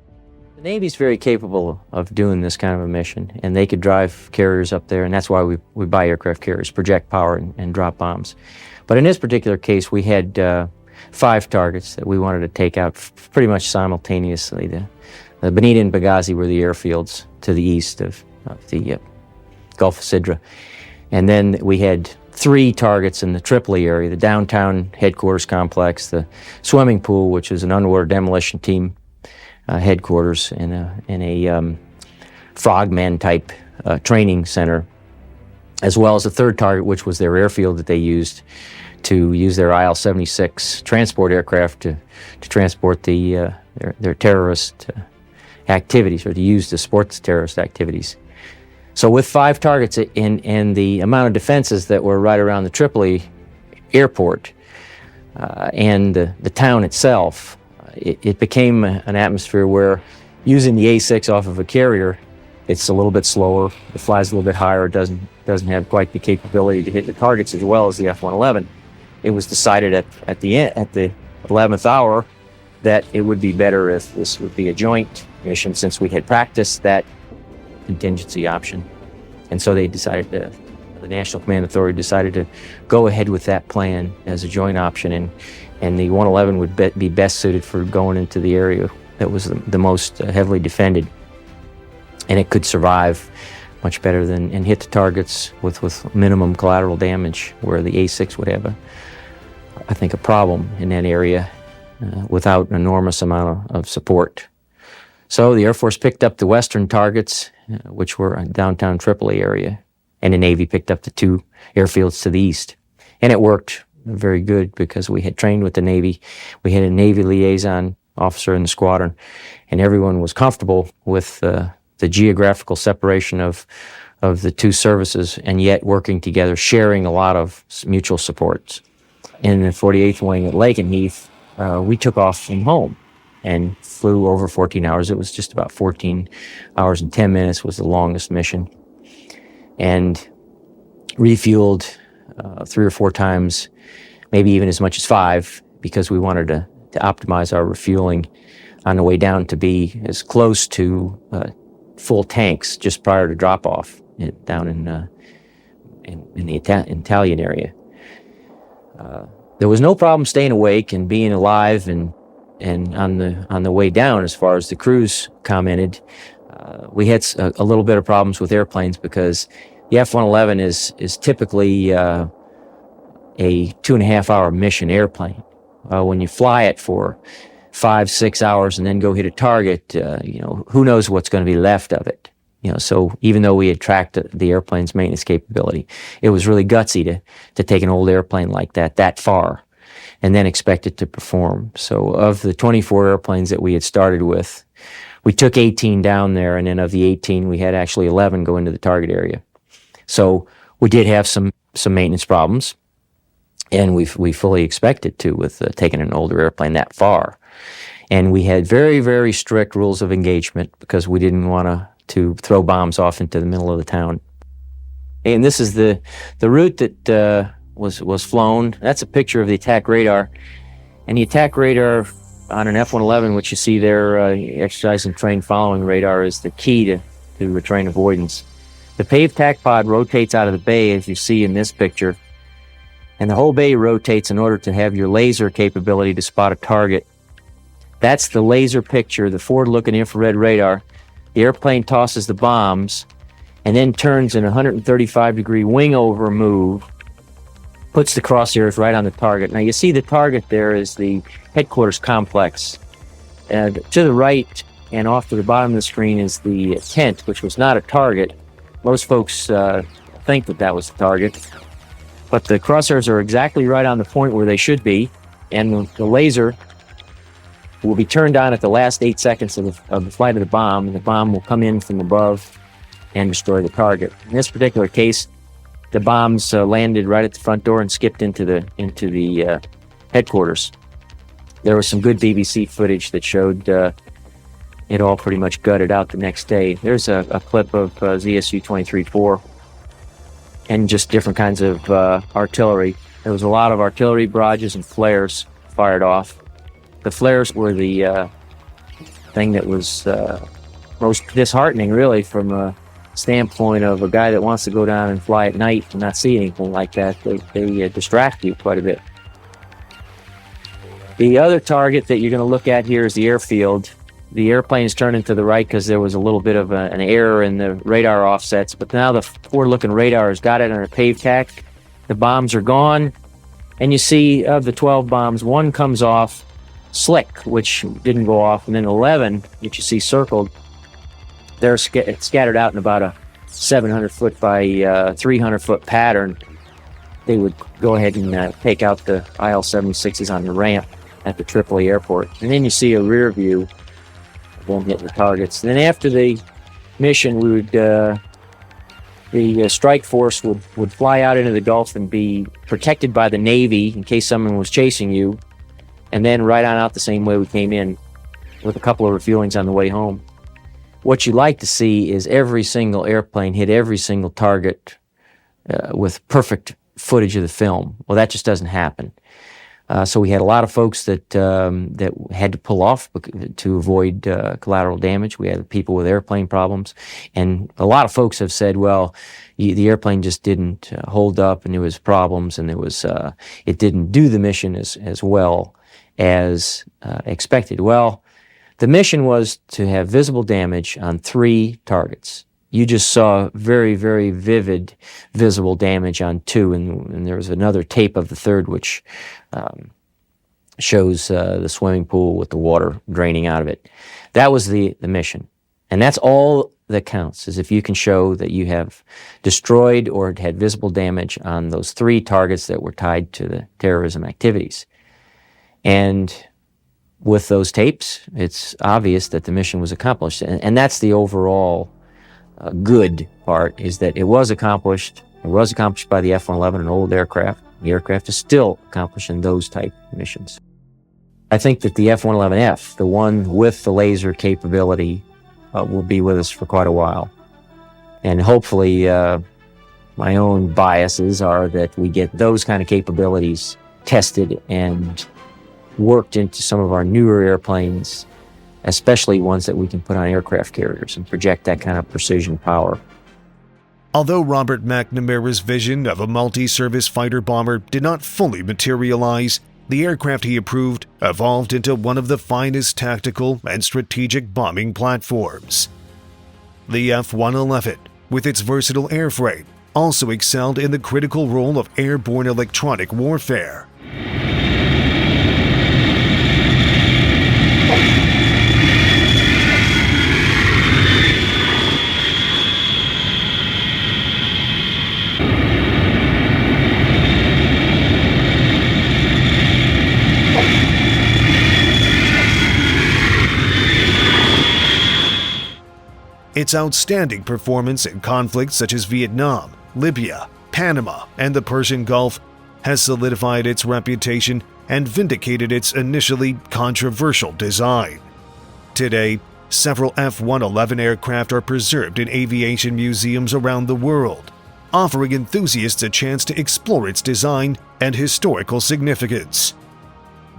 The Navy's very capable of doing this kind of a mission, and they could drive carriers up there, and that's why we buy aircraft carriers, project power and drop bombs. But in this particular case, we had 5 targets that we wanted to take out pretty much simultaneously. The Bonita and Benghazi were the airfields to the east of the Gulf of Sidra. And then we had 3 targets in the Tripoli area, the downtown headquarters complex, the swimming pool, which is an underwater demolition team headquarters, and a frogman-type training center, as well as a 3rd target, which was their airfield that they used to use their IL-76 transport aircraft to transport their terrorist activities, or to use to support the terrorist activities. So with 5 targets and the amount of defenses that were right around the Tripoli airport and the town itself, it became an atmosphere where using the A6 off of a carrier, it's a little bit slower, it flies a little bit higher, it doesn't have quite the capability to hit the targets as well as the F-111. It was decided at the 11th hour that it would be better if this would be a joint mission, since we had practiced that contingency option. And so they decided the National Command Authority decided to go ahead with that plan as a joint option, and the 111 would be best suited for going into the area that was the most heavily defended. And it could survive much better than and hit the targets with minimum collateral damage, where the A6 would have I think a problem in that area without an enormous amount of support. So the Air Force picked up the western targets, which were in downtown Tripoli area, and the Navy picked up the 2 airfields to the east. And it worked very good because we had trained with the Navy. We had a Navy liaison officer in the squadron, and everyone was comfortable with the geographical separation of the 2 services, and yet working together, sharing a lot of mutual supports. In the 48th Wing at Lakenheath, we took off from home and flew over 14 hours. It was just about 14 hours and 10 minutes was the longest mission. And refueled 3 or 4 times, maybe even as much as 5, because we wanted to optimize our refueling on the way down to be as close to full tanks just prior to drop-off down in the Italian area. There was no problem staying awake and being alive, and on the way down, as far as the crews commented, we had a little bit of problems with airplanes, because the F-111 is typically a 2.5-hour mission airplane. When you fly it for 5-6 hours and then go hit a target, who knows what's going to be left of it. So even though we had tracked the airplane's maintenance capability, it was really gutsy to take an old airplane like that far and then expect it to perform. So of the 24 airplanes that we had started with, we took 18 down there, and then of the 18, we had actually 11 go into the target area. So we did have some maintenance problems, and we fully expected to with taking an older airplane that far. And we had very, very strict rules of engagement, because we didn't want to throw bombs off into the middle of the town. And this is the route that was flown. That's a picture of the attack radar. And the attack radar on an F-111, what you see there, exercising terrain following radar is the key to terrain avoidance. The paved tack pod rotates out of the bay, as you see in this picture, and the whole bay rotates in order to have your laser capability to spot a target. That's the laser picture, the forward-looking infrared radar. The airplane tosses the bombs and then turns in a 135-degree wing-over move, puts the crosshairs right on the target. Now you see the target there is the headquarters complex. To the right and off to the bottom of the screen is the tent, which was not a target. Most folks think that that was the target. But the crosshairs are exactly right on the point where they should be, and the laser will be turned on at the last 8 seconds of the flight of the bomb, and the bomb will come in from above and destroy the target. In this particular case, the bombs landed right at the front door and skipped into the headquarters. There was some good BBC footage that showed it all pretty much gutted out the next day. There's a clip of ZSU-23-4 and just different kinds of artillery. There was a lot of artillery barrages and flares fired off. The flares were the thing that was most disheartening, really, from a standpoint of a guy that wants to go down and fly at night and not see anything like that. They distract you quite a bit. The other target that you're going to look at here is the airfield. The airplane is turning to the right because there was a little bit of an error in the radar offsets, but now the forward-looking radar has got it on a paved tack. The bombs are gone, and you see of the 12 bombs, one comes off slick, which didn't go off, and then 11, which you see circled, they're scattered out in about a 700-foot by 300-foot pattern. They would go ahead and take out the IL-76s on the ramp at the Tripoli airport. And then you see a rear view of them hitting the targets. And then after the mission, we would the strike force would fly out into the Gulf and be protected by the Navy in case someone was chasing you, and then right on out the same way we came in, with a couple of refuelings on the way home. What you like to see is every single airplane hit every single target with perfect footage of the film. Well, that just doesn't happen. So we had a lot of folks that had to pull off to avoid collateral damage. We had people with airplane problems, and a lot of folks have said, "Well, the airplane just didn't hold up, and there was problems, and there was it didn't do the mission as well as expected." Well, the mission was to have visible damage on 3 targets. You just saw very, very vivid visible damage on 2, and there was another tape of the third, which shows the swimming pool with the water draining out of it. That was the mission. And that's all that counts, is if you can show that you have destroyed or had visible damage on those 3 targets that were tied to the terrorism activities. And with those tapes, it's obvious that the mission was accomplished. And that's the overall good part, is that it was accomplished. It was accomplished by the F-111, an old aircraft. The aircraft is still accomplishing those type of missions. I think that the F-111F, the one with the laser capability, will be with us for quite a while. And hopefully, my own biases are that we get those kind of capabilities tested and worked into some of our newer airplanes, especially ones that we can put on aircraft carriers and project that kind of precision power. Although Robert McNamara's vision of a multi-service fighter bomber did not fully materialize, the aircraft he approved evolved into one of the finest tactical and strategic bombing platforms. The F-111, with its versatile airframe, also excelled in the critical role of airborne electronic warfare. Its outstanding performance in conflicts such as Vietnam, Libya, Panama, and the Persian Gulf has solidified its reputation and vindicated its initially controversial design. Today, several F-111 aircraft are preserved in aviation museums around the world, offering enthusiasts a chance to explore its design and historical significance.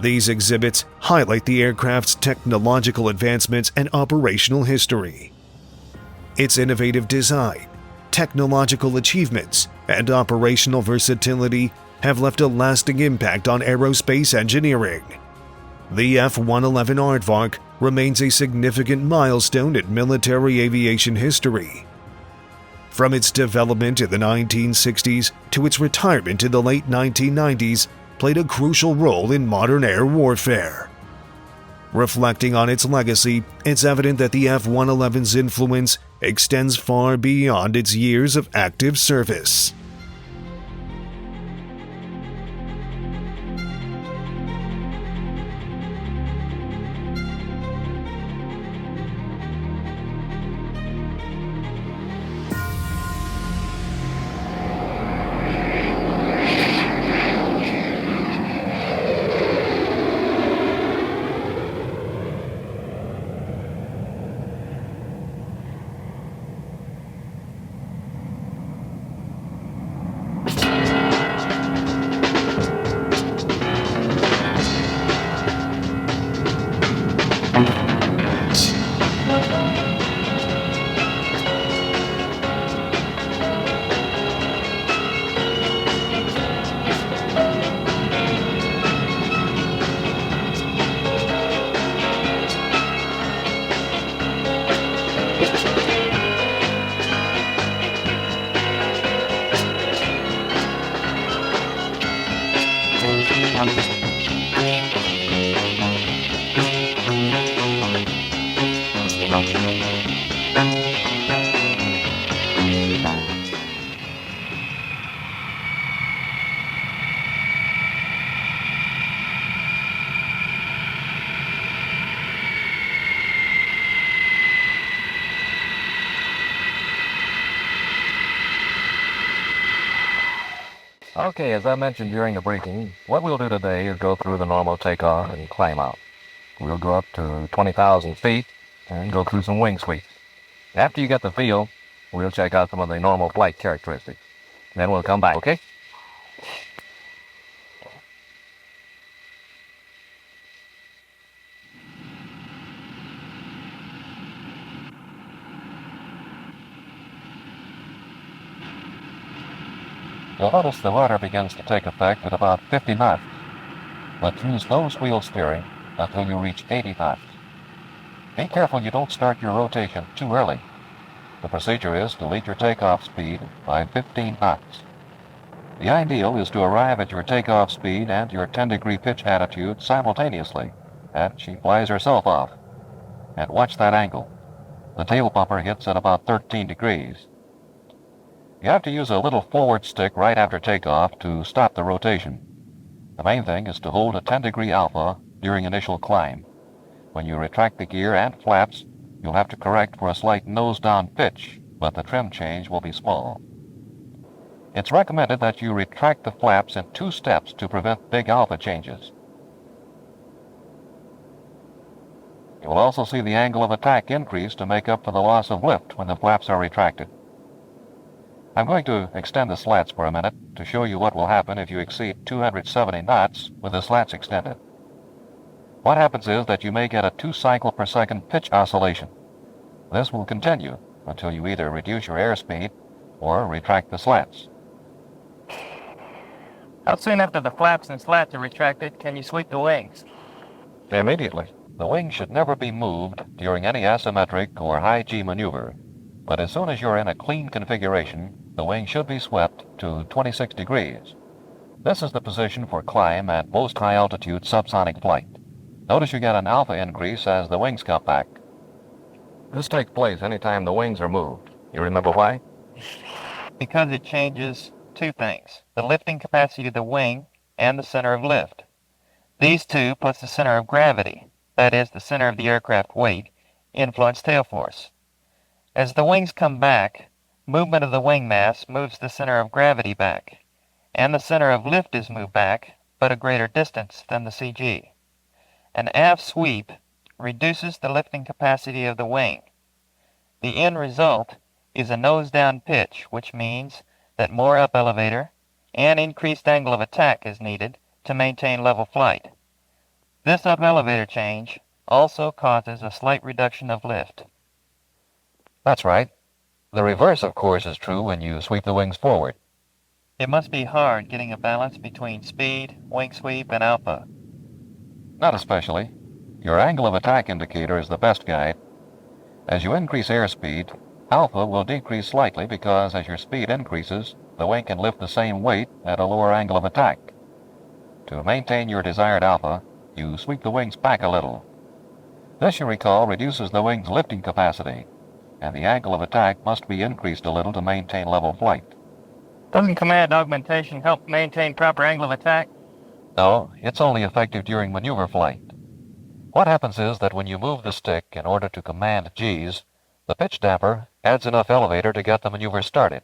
These exhibits highlight the aircraft's technological advancements and operational history. Its innovative design, technological achievements, and operational versatility have left a lasting impact on aerospace engineering. The F-111 Aardvark remains a significant milestone in military aviation history. From its development in the 1960s to its retirement in the late 1990s, played a crucial role in modern air warfare. Reflecting on its legacy, it's evident that the F-111's influence extends far beyond its years of active service. Okay, as I mentioned during the briefing, what we'll do today is go through the normal takeoff and climb out. We'll go up to 20,000 feet and go through some wing sweeps. After you get the feel, we'll check out some of the normal flight characteristics. Then we'll come back, okay? You'll notice the rudder begins to take effect at about 50 knots, but use nose wheel steering until you reach 80 knots. Be careful you don't start your rotation too early. The procedure is to lead your takeoff speed by 15 knots. The ideal is to arrive at your takeoff speed and your 10-degree pitch attitude simultaneously, and she flies herself off. And watch that angle. The tail bumper hits at about 13 degrees. You have to use a little forward stick right after takeoff to stop the rotation. The main thing is to hold a 10-degree alpha during initial climb. When you retract the gear and flaps, you'll have to correct for a slight nose-down pitch, but the trim change will be small. It's recommended that you retract the flaps in 2 steps to prevent big alpha changes. You will also see the angle of attack increase to make up for the loss of lift when the flaps are retracted. I'm going to extend the slats for a minute to show you what will happen if you exceed 270 knots with the slats extended. What happens is that you may get a 2 cycle per second pitch oscillation. This will continue until you either reduce your airspeed or retract the slats. How soon after the flaps and slats are retracted can you sweep the wings? Immediately. The wings should never be moved during any asymmetric or high G maneuver, but as soon as you're in a clean configuration, the wing should be swept to 26 degrees. This is the position for climb at most high-altitude subsonic flight. Notice you get an alpha increase as the wings come back. This takes place anytime the wings are moved. You remember why? Because it changes 2 things, the lifting capacity of the wing and the center of lift. These 2 plus the center of gravity, that is, the center of the aircraft weight, influence tail force. As the wings come back, movement of the wing mass moves the center of gravity back, and the center of lift is moved back, but a greater distance than the CG. An aft sweep reduces the lifting capacity of the wing. The end result is a nose-down pitch, which means that more up elevator and increased angle of attack is needed to maintain level flight. This up-elevator change also causes a slight reduction of lift. That's right. The reverse, of course, is true when you sweep the wings forward. It must be hard getting a balance between speed, wing sweep, and alpha. Not especially. Your angle of attack indicator is the best guide. As you increase airspeed, alpha will decrease slightly because as your speed increases, the wing can lift the same weight at a lower angle of attack. To maintain your desired alpha, you sweep the wings back a little. This, you recall, reduces the wing's lifting capacity, and the angle of attack must be increased a little to maintain level flight. Doesn't command augmentation help maintain proper angle of attack? No, it's only effective during maneuver flight. What happens is that when you move the stick in order to command G's, the pitch damper adds enough elevator to get the maneuver started.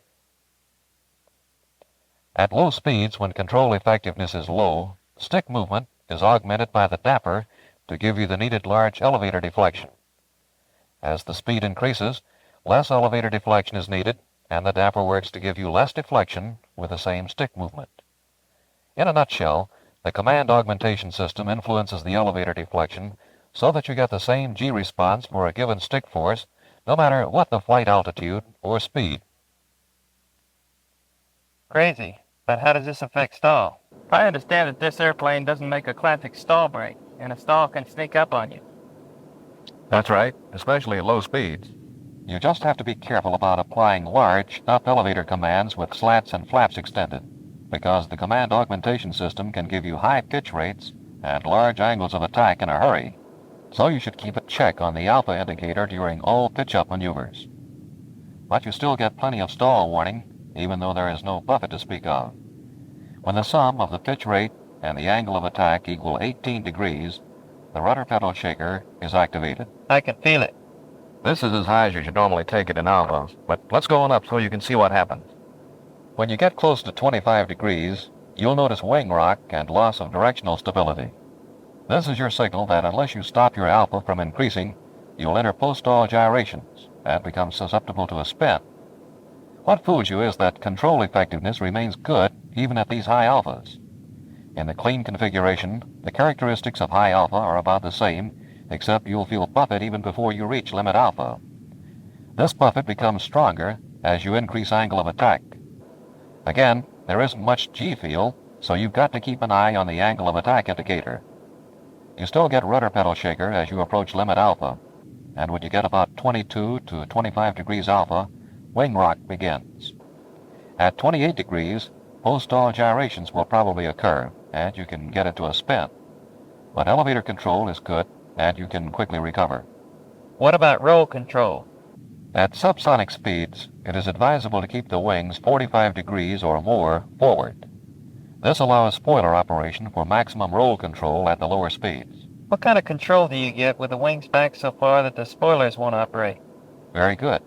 At low speeds, when control effectiveness is low, stick movement is augmented by the damper to give you the needed large elevator deflection. As the speed increases, less elevator deflection is needed, and the damper works to give you less deflection with the same stick movement. In a nutshell, the command augmentation system influences the elevator deflection so that you get the same G response for a given stick force, no matter what the flight altitude or speed. Crazy. But how does this affect stall? I understand that this airplane doesn't make a classic stall brake, and a stall can sneak up on you. That's right, especially at low speeds. You just have to be careful about applying large up-elevator commands with slats and flaps extended, because the command augmentation system can give you high pitch rates and large angles of attack in a hurry. So you should keep a check on the alpha indicator during all pitch-up maneuvers. But you still get plenty of stall warning, even though there is no buffet to speak of. When the sum of the pitch rate and the angle of attack equal 18 degrees, the rudder pedal shaker is activated. I can feel it. This is as high as you should normally take it in alpha, but let's go on up so you can see what happens. When you get close to 25 degrees, you'll notice wing rock and loss of directional stability. This is your signal that unless you stop your alpha from increasing, you'll enter post-stall gyrations and become susceptible to a spin. What fools you is that control effectiveness remains good even at these high alphas. In the clean configuration, the characteristics of high alpha are about the same, except you'll feel buffet even before you reach limit alpha. This buffet becomes stronger as you increase angle of attack. Again, there isn't much G feel, so you've got to keep an eye on the angle of attack indicator. You still get rudder pedal shaker as you approach limit alpha, and when you get about 22 to 25 degrees alpha, wing rock begins. At 28 degrees, post-stall gyrations will probably occur, and you can get into a spin. But elevator control is good, and you can quickly recover. What about roll control? At subsonic speeds, it is advisable to keep the wings 45 degrees or more forward. This allows spoiler operation for maximum roll control at the lower speeds. What kind of control do you get with the wings back so far that the spoilers won't operate? Very good.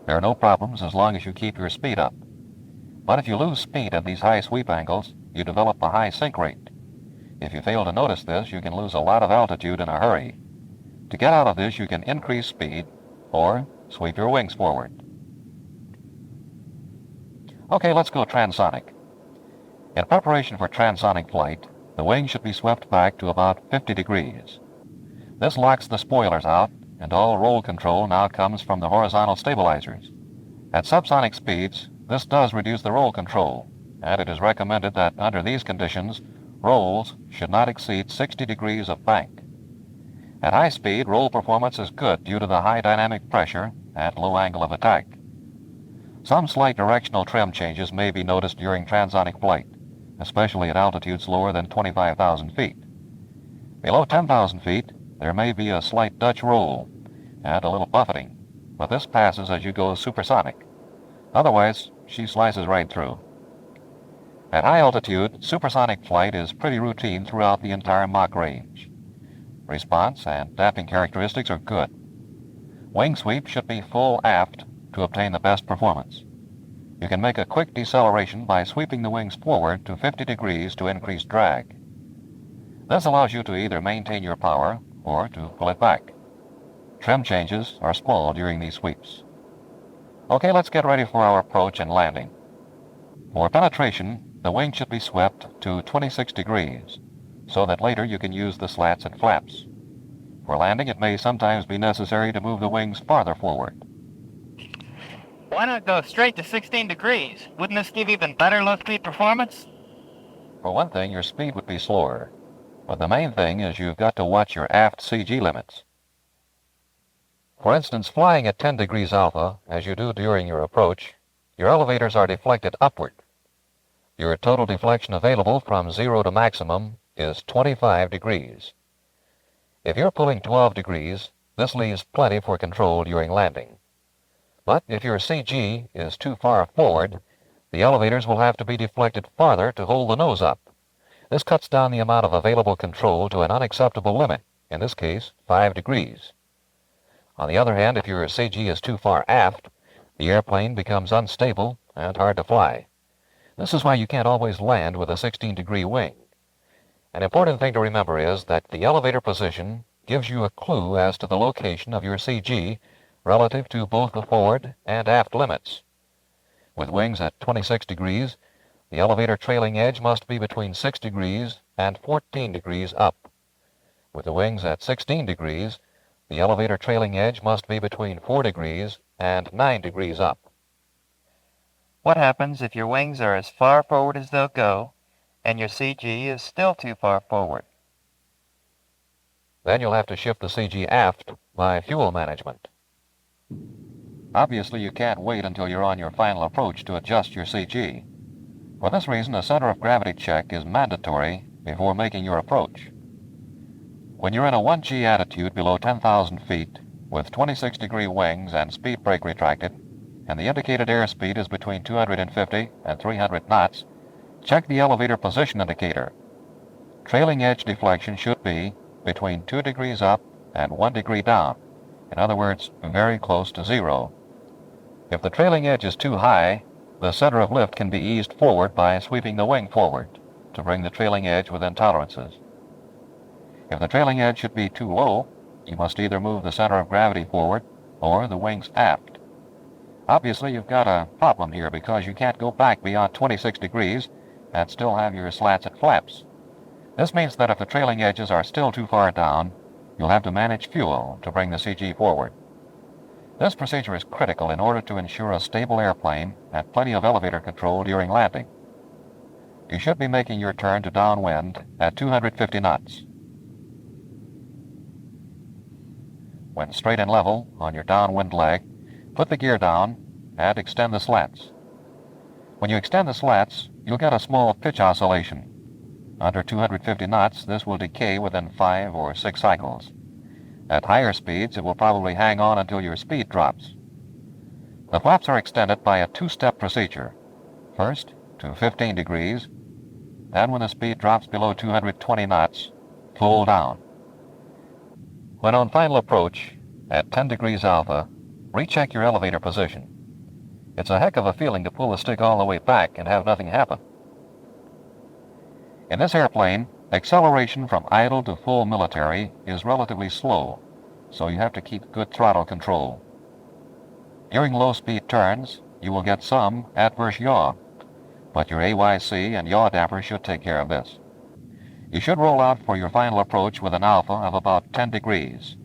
There are no problems as long as you keep your speed up. But if you lose speed at these high sweep angles, you develop a high sink rate. If you fail to notice this, you can lose a lot of altitude in a hurry. To get out of this, you can increase speed or sweep your wings forward. Okay, let's go transonic. In preparation for transonic flight, the wing should be swept back to about 50 degrees. This locks the spoilers out, and all roll control now comes from the horizontal stabilizers. At subsonic speeds, this does reduce the roll control, and it is recommended that under these conditions, rolls should not exceed 60 degrees of bank. At high speed, roll performance is good due to the high dynamic pressure and low angle of attack. Some slight directional trim changes may be noticed during transonic flight, especially at altitudes lower than 25,000 feet. Below 10,000 feet, there may be a slight Dutch roll and a little buffeting, but this passes as you go supersonic. Otherwise, she slices right through. At high altitude, supersonic flight is pretty routine throughout the entire Mach range. Response and damping characteristics are good. Wing sweep should be full aft to obtain the best performance. You can make a quick deceleration by sweeping the wings forward to 50 degrees to increase drag. This allows you to either maintain your power or to pull it back. Trim changes are small during these sweeps. Okay, let's get ready for our approach and landing. For penetration, the wing should be swept to 26 degrees. so that later you can use the slats and flaps. For landing, it may sometimes be necessary to move the wings farther forward. Why not go straight to 16 degrees? Wouldn't this give even better low-speed performance? For one thing, your speed would be slower. But the main thing is you've got to watch your aft CG limits. For instance, flying at 10 degrees alpha, as you do during your approach, your elevators are deflected upward. Your total deflection available from 0 to maximum is 25 degrees. If you're pulling 12 degrees, this leaves plenty for control during landing. But if your CG is too far forward, the elevators will have to be deflected farther to hold the nose up. This cuts down the amount of available control to an unacceptable limit, in this case, 5 degrees. On the other hand, if your CG is too far aft, the airplane becomes unstable and hard to fly. This is why you can't always land with a 16-degree wing. An important thing to remember is that the elevator position gives you a clue as to the location of your CG relative to both the forward and aft limits. With wings at 26 degrees, the elevator trailing edge must be between 6 degrees and 14 degrees up. With the wings at 16 degrees, the elevator trailing edge must be between 4 degrees and 9 degrees up. What happens if your wings are as far forward as they'll go, and your CG is still too far forward? Then you'll have to shift the CG aft by fuel management. Obviously, you can't wait until you're on your final approach to adjust your CG. For this reason, a center of gravity check is mandatory before making your approach. When you're in a 1G attitude below 10,000 feet, with 26-degree wings and speed brake retracted, and the indicated airspeed is between 250 and 300 knots, check the elevator position indicator. Trailing edge deflection should be between 2 degrees up and 1 degree down. In other words, very close to 0. If the trailing edge is too high, the center of lift can be eased forward by sweeping the wing forward to bring the trailing edge within tolerances. If the trailing edge should be too low, you must either move the center of gravity forward or the wings aft. Obviously, you've got a problem here because you can't go back beyond 26 degrees and still have your slats and flaps. This means that if the trailing edges are still too far down, you'll have to manage fuel to bring the CG forward. This procedure is critical in order to ensure a stable airplane and plenty of elevator control during landing. You should be making your turn to downwind at 250 knots. When straight and level on your downwind leg, put the gear down and extend the slats. When you extend the slats, you'll get a small pitch oscillation. Under 250 knots, this will decay within 5 or 6 cycles. At higher speeds, it will probably hang on until your speed drops. The flaps are extended by a two-step procedure. First, to 15 degrees, then when the speed drops below 220 knots, pull down. When on final approach, at 10 degrees alpha, recheck your elevator position. It's a heck of a feeling to pull the stick all the way back and have nothing happen. In this airplane, acceleration from idle to full military is relatively slow, so you have to keep good throttle control. During low-speed turns, you will get some adverse yaw, but your AYC and yaw damper should take care of this. You should roll out for your final approach with an alpha of about 10 degrees.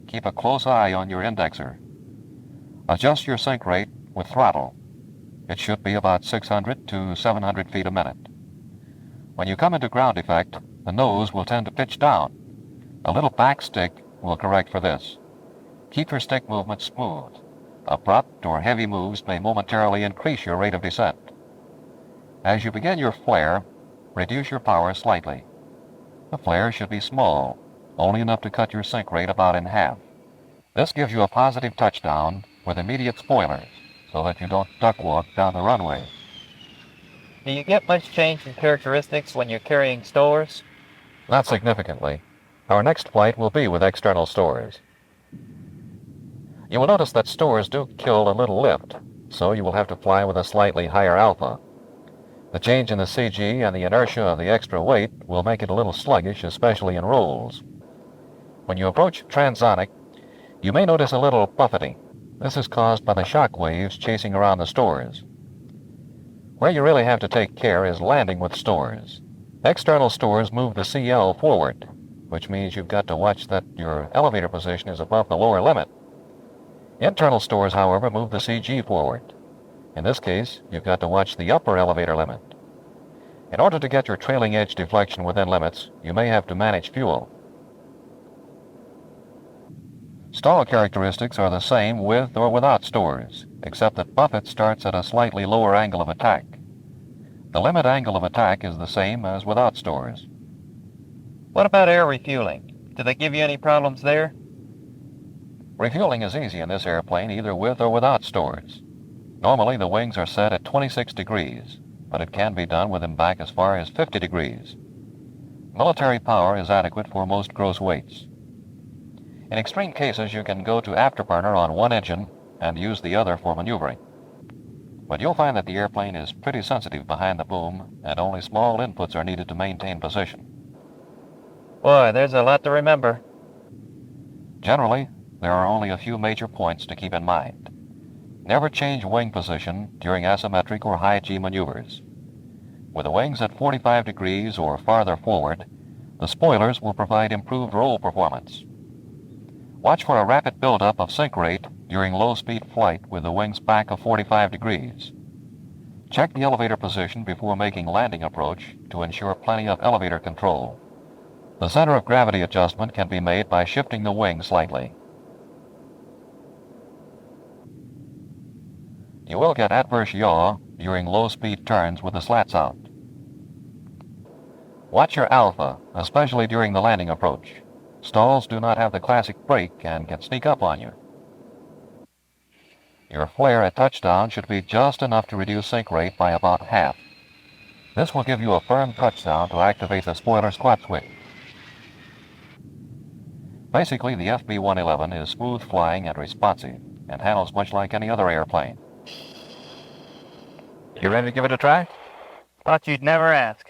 Keep a close eye on your indexer. Adjust your sink rate with throttle. It should be about 600 to 700 feet a minute. When you come into ground effect, the nose will tend to pitch down. A little back stick will correct for this. Keep your stick movement smooth. Abrupt or heavy moves may momentarily increase your rate of descent. As you begin your flare, reduce your power slightly. The flare should be small, only enough to cut your sink rate about in half. This gives you a positive touchdown with immediate spoilers, so that you don't duck walk down the runway. Do you get much change in characteristics when you're carrying stores? Not significantly. Our next flight will be with external stores. You will notice that stores do kill a little lift, so you will have to fly with a slightly higher alpha. The change in the CG and the inertia of the extra weight will make it a little sluggish, especially in rolls. When you approach transonic, you may notice a little buffeting. This is caused by the shock waves chasing around the stores. Where you really have to take care is landing with stores. External stores move the CL forward, which means you've got to watch that your elevator position is above the lower limit. Internal stores, however, move the CG forward. In this case, you've got to watch the upper elevator limit. In order to get your trailing edge deflection within limits, you may have to manage fuel. Stall characteristics are the same with or without stores, except that buffet starts at a slightly lower angle of attack. The limit angle of attack is the same as without stores. What about air refueling? Do they give you any problems there? Refueling is easy in this airplane either with or without stores. Normally the wings are set at 26 degrees, but it can be done with them back as far as 50 degrees. Military power is adequate for most gross weights. In extreme cases, you can go to afterburner on one engine and use the other for maneuvering. But you'll find that the airplane is pretty sensitive behind the boom, and only small inputs are needed to maintain position. Boy, there's a lot to remember. Generally, there are only a few major points to keep in mind. Never change wing position during asymmetric or high G maneuvers. With the wings at 45 degrees or farther forward, the spoilers will provide improved roll performance. Watch for a rapid buildup of sink rate during low-speed flight with the wings back of 45 degrees. Check the elevator position before making landing approach to ensure plenty of elevator control. The center of gravity adjustment can be made by shifting the wing slightly. You will get adverse yaw during low-speed turns with the slats out. Watch your alpha, especially during the landing approach. Stalls do not have the classic brake and can sneak up on you. Your flare at touchdown should be just enough to reduce sink rate by about half. This will give you a firm touchdown to activate the spoiler squat switch. Basically, the FB-111 is smooth flying and responsive and handles much like any other airplane. You ready to give it a try? Thought you'd never ask.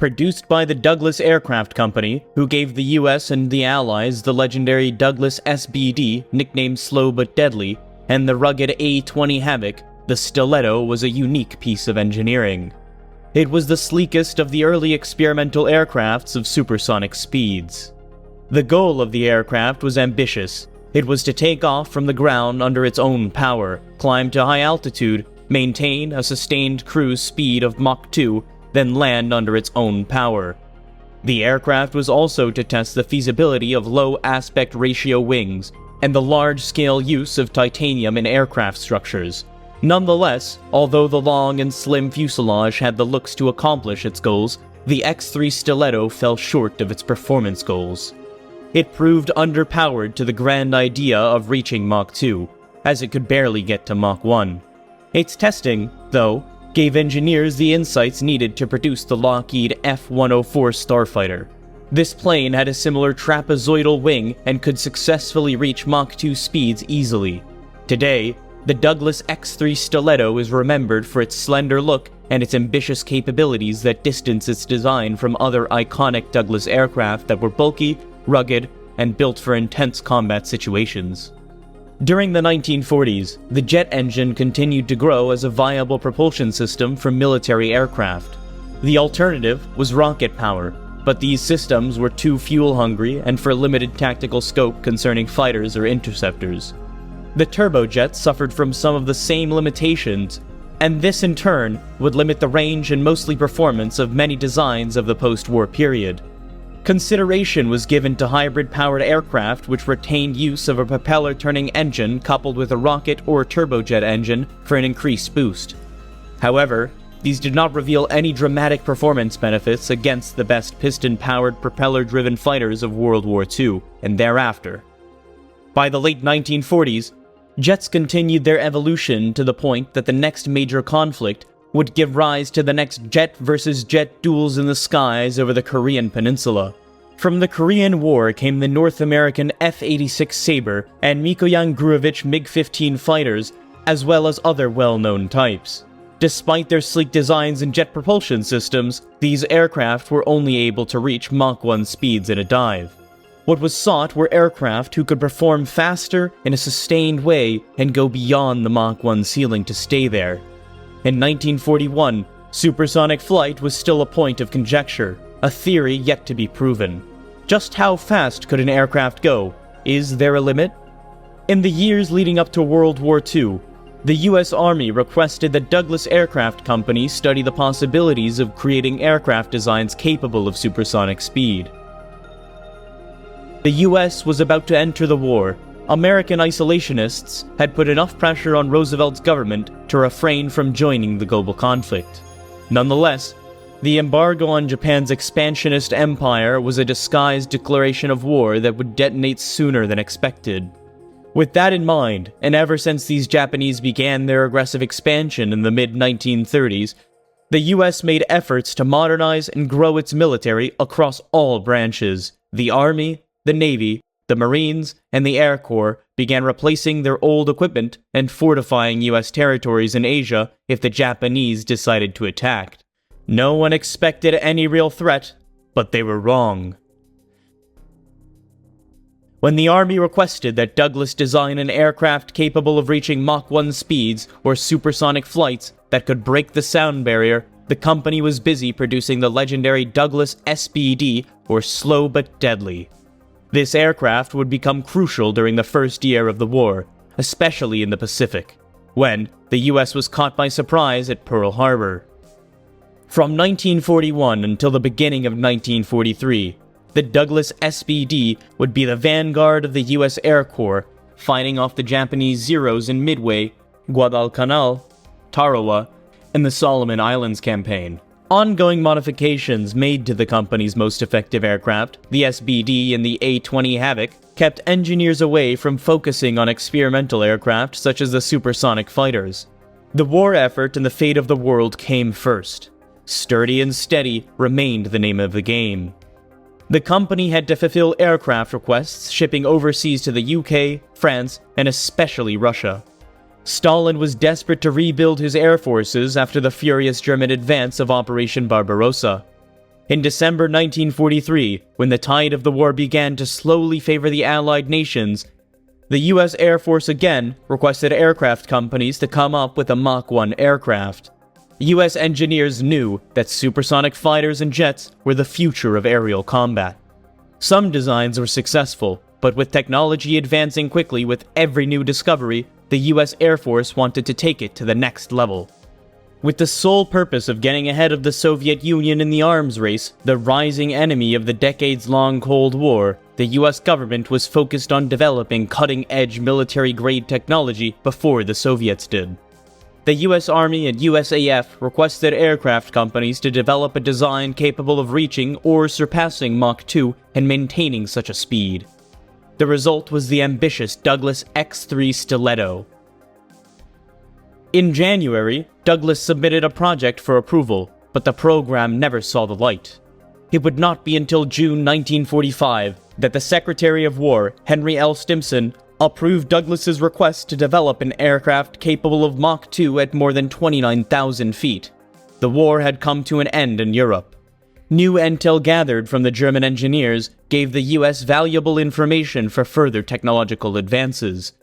Produced by the Douglas Aircraft Company, who gave the US and the Allies the legendary Douglas SBD, nicknamed Slow But Deadly, and the rugged A-20 Havoc, the Stiletto was a unique piece of engineering. It was the sleekest of the early experimental aircrafts of supersonic speeds. The goal of the aircraft was ambitious. It was to take off from the ground under its own power, climb to high altitude, maintain a sustained cruise speed of Mach 2, then land under its own power. The aircraft was also to test the feasibility of low aspect ratio wings and the large-scale use of titanium in aircraft structures. Nonetheless, although the long and slim fuselage had the looks to accomplish its goals, the X-3 Stiletto fell short of its performance goals. It proved underpowered to the grand idea of reaching Mach 2, as it could barely get to Mach 1. Its testing, though, gave engineers the insights needed to produce the Lockheed F-104 Starfighter. This plane had a similar trapezoidal wing and could successfully reach Mach 2 speeds easily. Today, the Douglas X-3 Stiletto is remembered for its slender look and its ambitious capabilities that distance its design from other iconic Douglas aircraft that were bulky, rugged, and built for intense combat situations. During the 1940s, the jet engine continued to grow as a viable propulsion system for military aircraft. The alternative was rocket power, but these systems were too fuel-hungry and for limited tactical scope concerning fighters or interceptors. The turbojet suffered from some of the same limitations, and this in turn would limit the range and mostly performance of many designs of the post-war period. Consideration was given to hybrid-powered aircraft which retained use of a propeller-turning engine coupled with a rocket or turbojet engine for an increased boost. However, these did not reveal any dramatic performance benefits against the best piston-powered propeller-driven fighters of World War II and thereafter. By the late 1940s, jets continued their evolution to the point that the next major conflict would give rise to the next jet versus jet duels in the skies over the Korean peninsula. From the Korean War came the North American F-86 Sabre and Mikoyan Gurevich MiG-15 fighters, as well as other well-known types. Despite their sleek designs and jet propulsion systems, these aircraft were only able to reach Mach 1 speeds in a dive. What was sought were aircraft who could perform faster in a sustained way and go beyond the Mach 1 ceiling to stay there. In 1941, supersonic flight was still a point of conjecture, a theory yet to be proven. Just how fast could an aircraft go? Is there a limit? In the years leading up to World War II, the U.S. Army requested that Douglas Aircraft Company study the possibilities of creating aircraft designs capable of supersonic speed. The U.S. was about to enter the war. American isolationists had put enough pressure on Roosevelt's government to refrain from joining the global conflict. Nonetheless, the embargo on Japan's expansionist empire was a disguised declaration of war that would detonate sooner than expected. With that in mind, and ever since these Japanese began their aggressive expansion in the mid-1930s, the US made efforts to modernize and grow its military across all branches. The Army, the Navy, the Marines, and the Air Corps began replacing their old equipment and fortifying US territories in Asia if the Japanese decided to attack. No one expected any real threat, but they were wrong. When the Army requested that Douglas design an aircraft capable of reaching Mach 1 speeds or supersonic flights that could break the sound barrier, the company was busy producing the legendary Douglas SBD, or Slow But Deadly. This aircraft would become crucial during the first year of the war, especially in the Pacific, when the US was caught by surprise at Pearl Harbor. From 1941 until the beginning of 1943, the Douglas SBD would be the vanguard of the US Air Corps, fighting off the Japanese Zeros in Midway, Guadalcanal, Tarawa, and the Solomon Islands campaign. Ongoing modifications made to the company's most effective aircraft, the SBD and the A-20 Havoc, kept engineers away from focusing on experimental aircraft such as the supersonic fighters. The war effort and the fate of the world came first. Sturdy and steady remained the name of the game. The company had to fulfill aircraft requests shipping overseas to the UK, France, and especially Russia. Stalin was desperate to rebuild his air forces after the furious German advance of Operation Barbarossa. In December 1943, when the tide of the war began to slowly favor the Allied nations, the US Air Force again requested aircraft companies to come up with a Mach 1 aircraft. US engineers knew that supersonic fighters and jets were the future of aerial combat. Some designs were successful, but with technology advancing quickly with every new discovery, the US Air Force wanted to take it to the next level. With the sole purpose of getting ahead of the Soviet Union in the arms race, the rising enemy of the decades-long Cold War, the US government was focused on developing cutting-edge military-grade technology before the Soviets did. The US Army and USAF requested aircraft companies to develop a design capable of reaching or surpassing Mach 2 and maintaining such a speed. The result was the ambitious Douglas X-3 Stiletto. In January, Douglas submitted a project for approval, but the program never saw the light. It would not be until June 1945 that the Secretary of War, Henry L. Stimson, approved Douglas's request to develop an aircraft capable of Mach 2 at more than 29,000 feet. The war had come to an end in Europe. New intel gathered from the German engineers gave the US valuable information for further technological advances.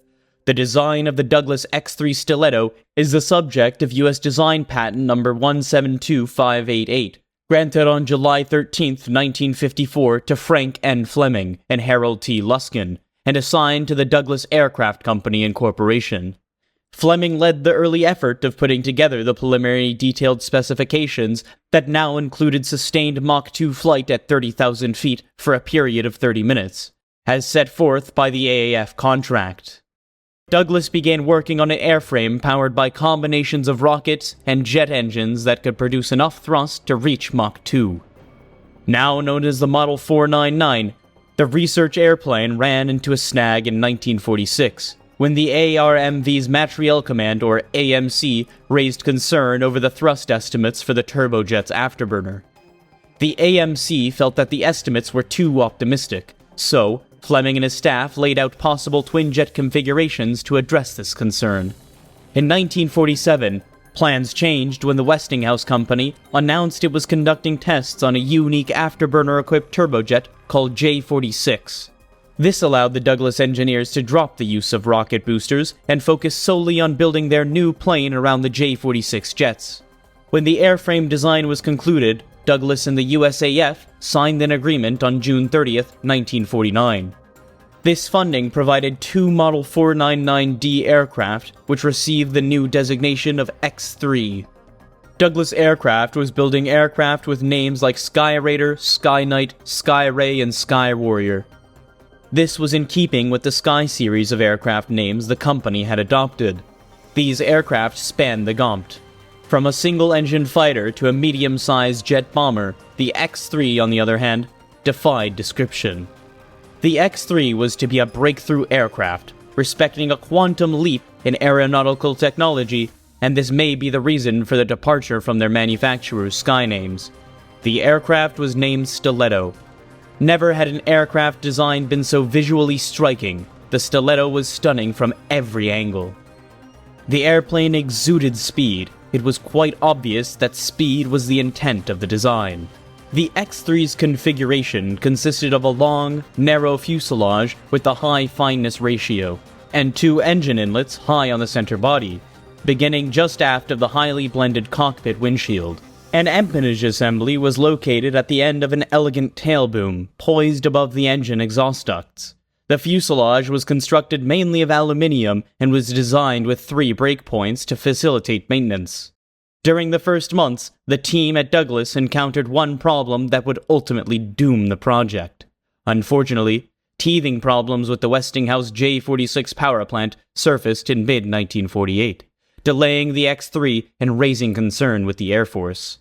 The design of the Douglas X-3 Stiletto is the subject of US design patent number 172588, granted on July 13, 1954 to Frank N. Fleming and Harold T. Luskin, and assigned to the Douglas Aircraft Company Incorporation. Fleming led the early effort of putting together the preliminary detailed specifications that now included sustained Mach 2 flight at 30,000 feet for a period of 30 minutes, as set forth by the AAF contract. Douglas began working on an airframe powered by combinations of rockets and jet engines that could produce enough thrust to reach Mach 2. Now known as the Model 499, the research airplane ran into a snag in 1946, when the ARMV's Materiel Command, or AMC, raised concern over the thrust estimates for the turbojet's afterburner. The AMC felt that the estimates were too optimistic, so Fleming and his staff laid out possible twin-jet configurations to address this concern. In 1947, Plans changed when the Westinghouse Company announced it was conducting tests on a unique afterburner-equipped turbojet called J-46. This allowed the Douglas engineers to drop the use of rocket boosters and focus solely on building their new plane around the J-46 jets. When the airframe design was concluded, Douglas and the USAF signed an agreement on June 30th, 1949. This funding provided two Model 499D aircraft, which received the new designation of X-3. Douglas Aircraft was building aircraft with names like Sky Raider, Sky Knight, Sky Ray, and Sky Warrior. This was in keeping with the Sky series of aircraft names the company had adopted. These aircraft spanned the gamut. From a single-engine fighter to a medium-sized jet bomber, the X-3, on the other hand, defied description. The X-3 was to be a breakthrough aircraft, respecting a quantum leap in aeronautical technology, and this may be the reason for the departure from their manufacturer's sky names. The aircraft was named Stiletto. Never had an aircraft design been so visually striking. The Stiletto was stunning from every angle. The airplane exuded speed. It was quite obvious that speed was the intent of the design. The X-3's configuration consisted of a long, narrow fuselage with a high fineness ratio, and two engine inlets high on the center body, beginning just aft of the highly blended cockpit windshield. An empennage assembly was located at the end of an elegant tail boom, poised above the engine exhaust ducts. The fuselage was constructed mainly of aluminium and was designed with 3 breakpoints to facilitate maintenance. During the first months, the team at Douglas encountered one problem that would ultimately doom the project. Unfortunately, teething problems with the Westinghouse J-46 power plant surfaced in mid-1948, delaying the X-3 and raising concern with the Air Force.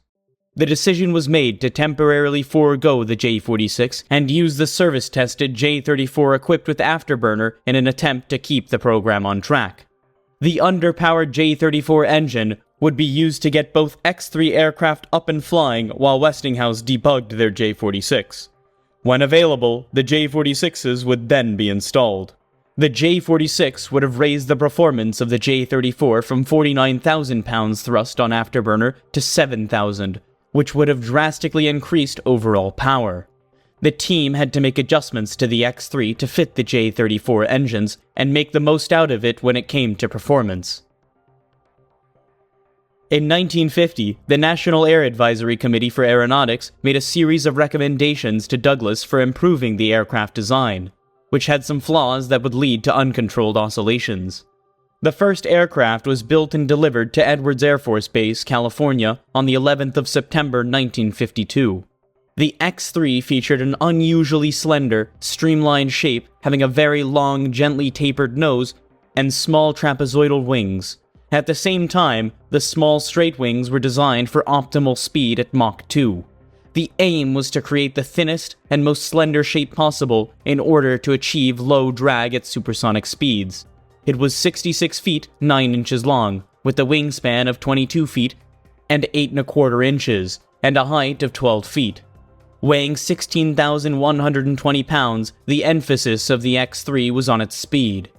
The decision was made to temporarily forego the J-46 and use the service-tested J-34 equipped with afterburner in an attempt to keep the program on track. The underpowered J-34 engine would be used to get both X-3 aircraft up and flying while Westinghouse debugged their J-46. When available, the J-46s would then be installed. The J-46 would have raised the performance of the J-34 from 49,000 pounds thrust on afterburner to 7,000, which would have drastically increased overall power. The team had to make adjustments to the X-3 to fit the J-34 engines and make the most out of it when it came to performance. In 1950, the National Air Advisory Committee for Aeronautics made a series of recommendations to Douglas for improving the aircraft design, which had some flaws that would lead to uncontrolled oscillations. The first aircraft was built and delivered to Edwards Air Force Base, California, on the 11th of September 1952. The X-3 featured an unusually slender, streamlined shape having a very long, gently tapered nose and small trapezoidal wings. At the same time, the small straight wings were designed for optimal speed at Mach 2. The aim was to create the thinnest and most slender shape possible in order to achieve low drag at supersonic speeds. It was 66 feet 9 inches long, with a wingspan of 22 feet and 8 1/4 inches, and a height of 12 feet. Weighing 16,120 pounds, the emphasis of the X-3 was on its speed.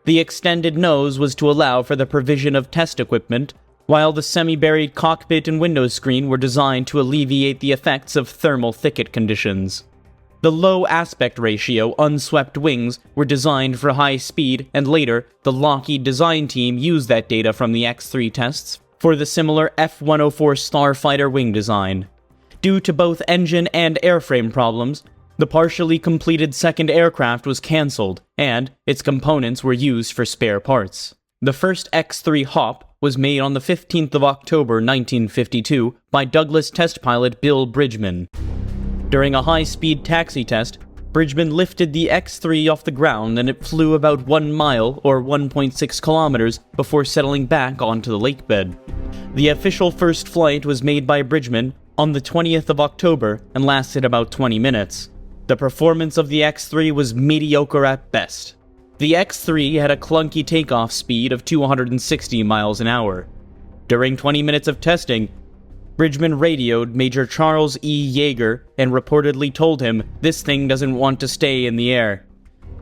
The extended nose was to allow for the provision of test equipment, while the semi-buried cockpit and window screen were designed to alleviate the effects of thermal thicket conditions. The low aspect ratio, unswept wings were designed for high speed, and later, the Lockheed design team used that data from the X-3 tests for the similar F-104 Starfighter wing design. Due to both engine and airframe problems, the partially completed second aircraft was cancelled, and its components were used for spare parts. The first X-3 hop was made on the 15th of October 1952 by Douglas test pilot Bill Bridgman. During a high-speed taxi test, Bridgman lifted the X-3 off the ground and it flew about 1 mile or 1.6 kilometers before settling back onto the lakebed. The official first flight was made by Bridgman on the 20th of October and lasted about 20 minutes. The performance of the X-3 was mediocre at best. The X-3 had a clunky takeoff speed of 260 miles an hour. During 20 minutes of testing, Bridgman radioed Major Charles E. Yeager and reportedly told him, "This thing doesn't want to stay in the air."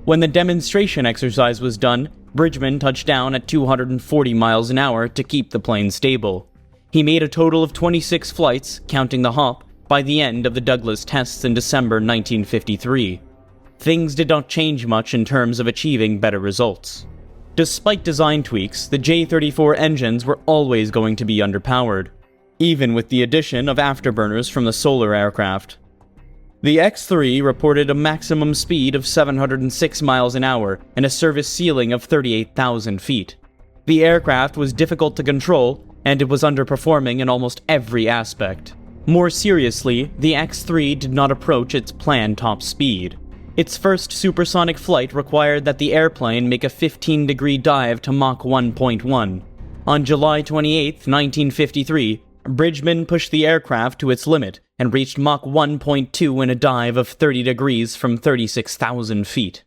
When the demonstration exercise was done, Bridgman touched down at 240 miles an hour to keep the plane stable. He made a total of 26 flights, counting the hop, by the end of the Douglas tests in December 1953. Things did not change much in terms of achieving better results. Despite design tweaks, the J-34 engines were always going to be underpowered, even with the addition of afterburners from the solar aircraft. The X-3 reported a maximum speed of 706 miles an hour and a service ceiling of 38,000 feet. The aircraft was difficult to control, and it was underperforming in almost every aspect. More seriously, the X-3 did not approach its planned top speed. Its first supersonic flight required that the airplane make a 15-degree dive to Mach 1.1. On July 28, 1953, Bridgman pushed the aircraft to its limit and reached Mach 1.2 in a dive of 30 degrees from 36,000 feet.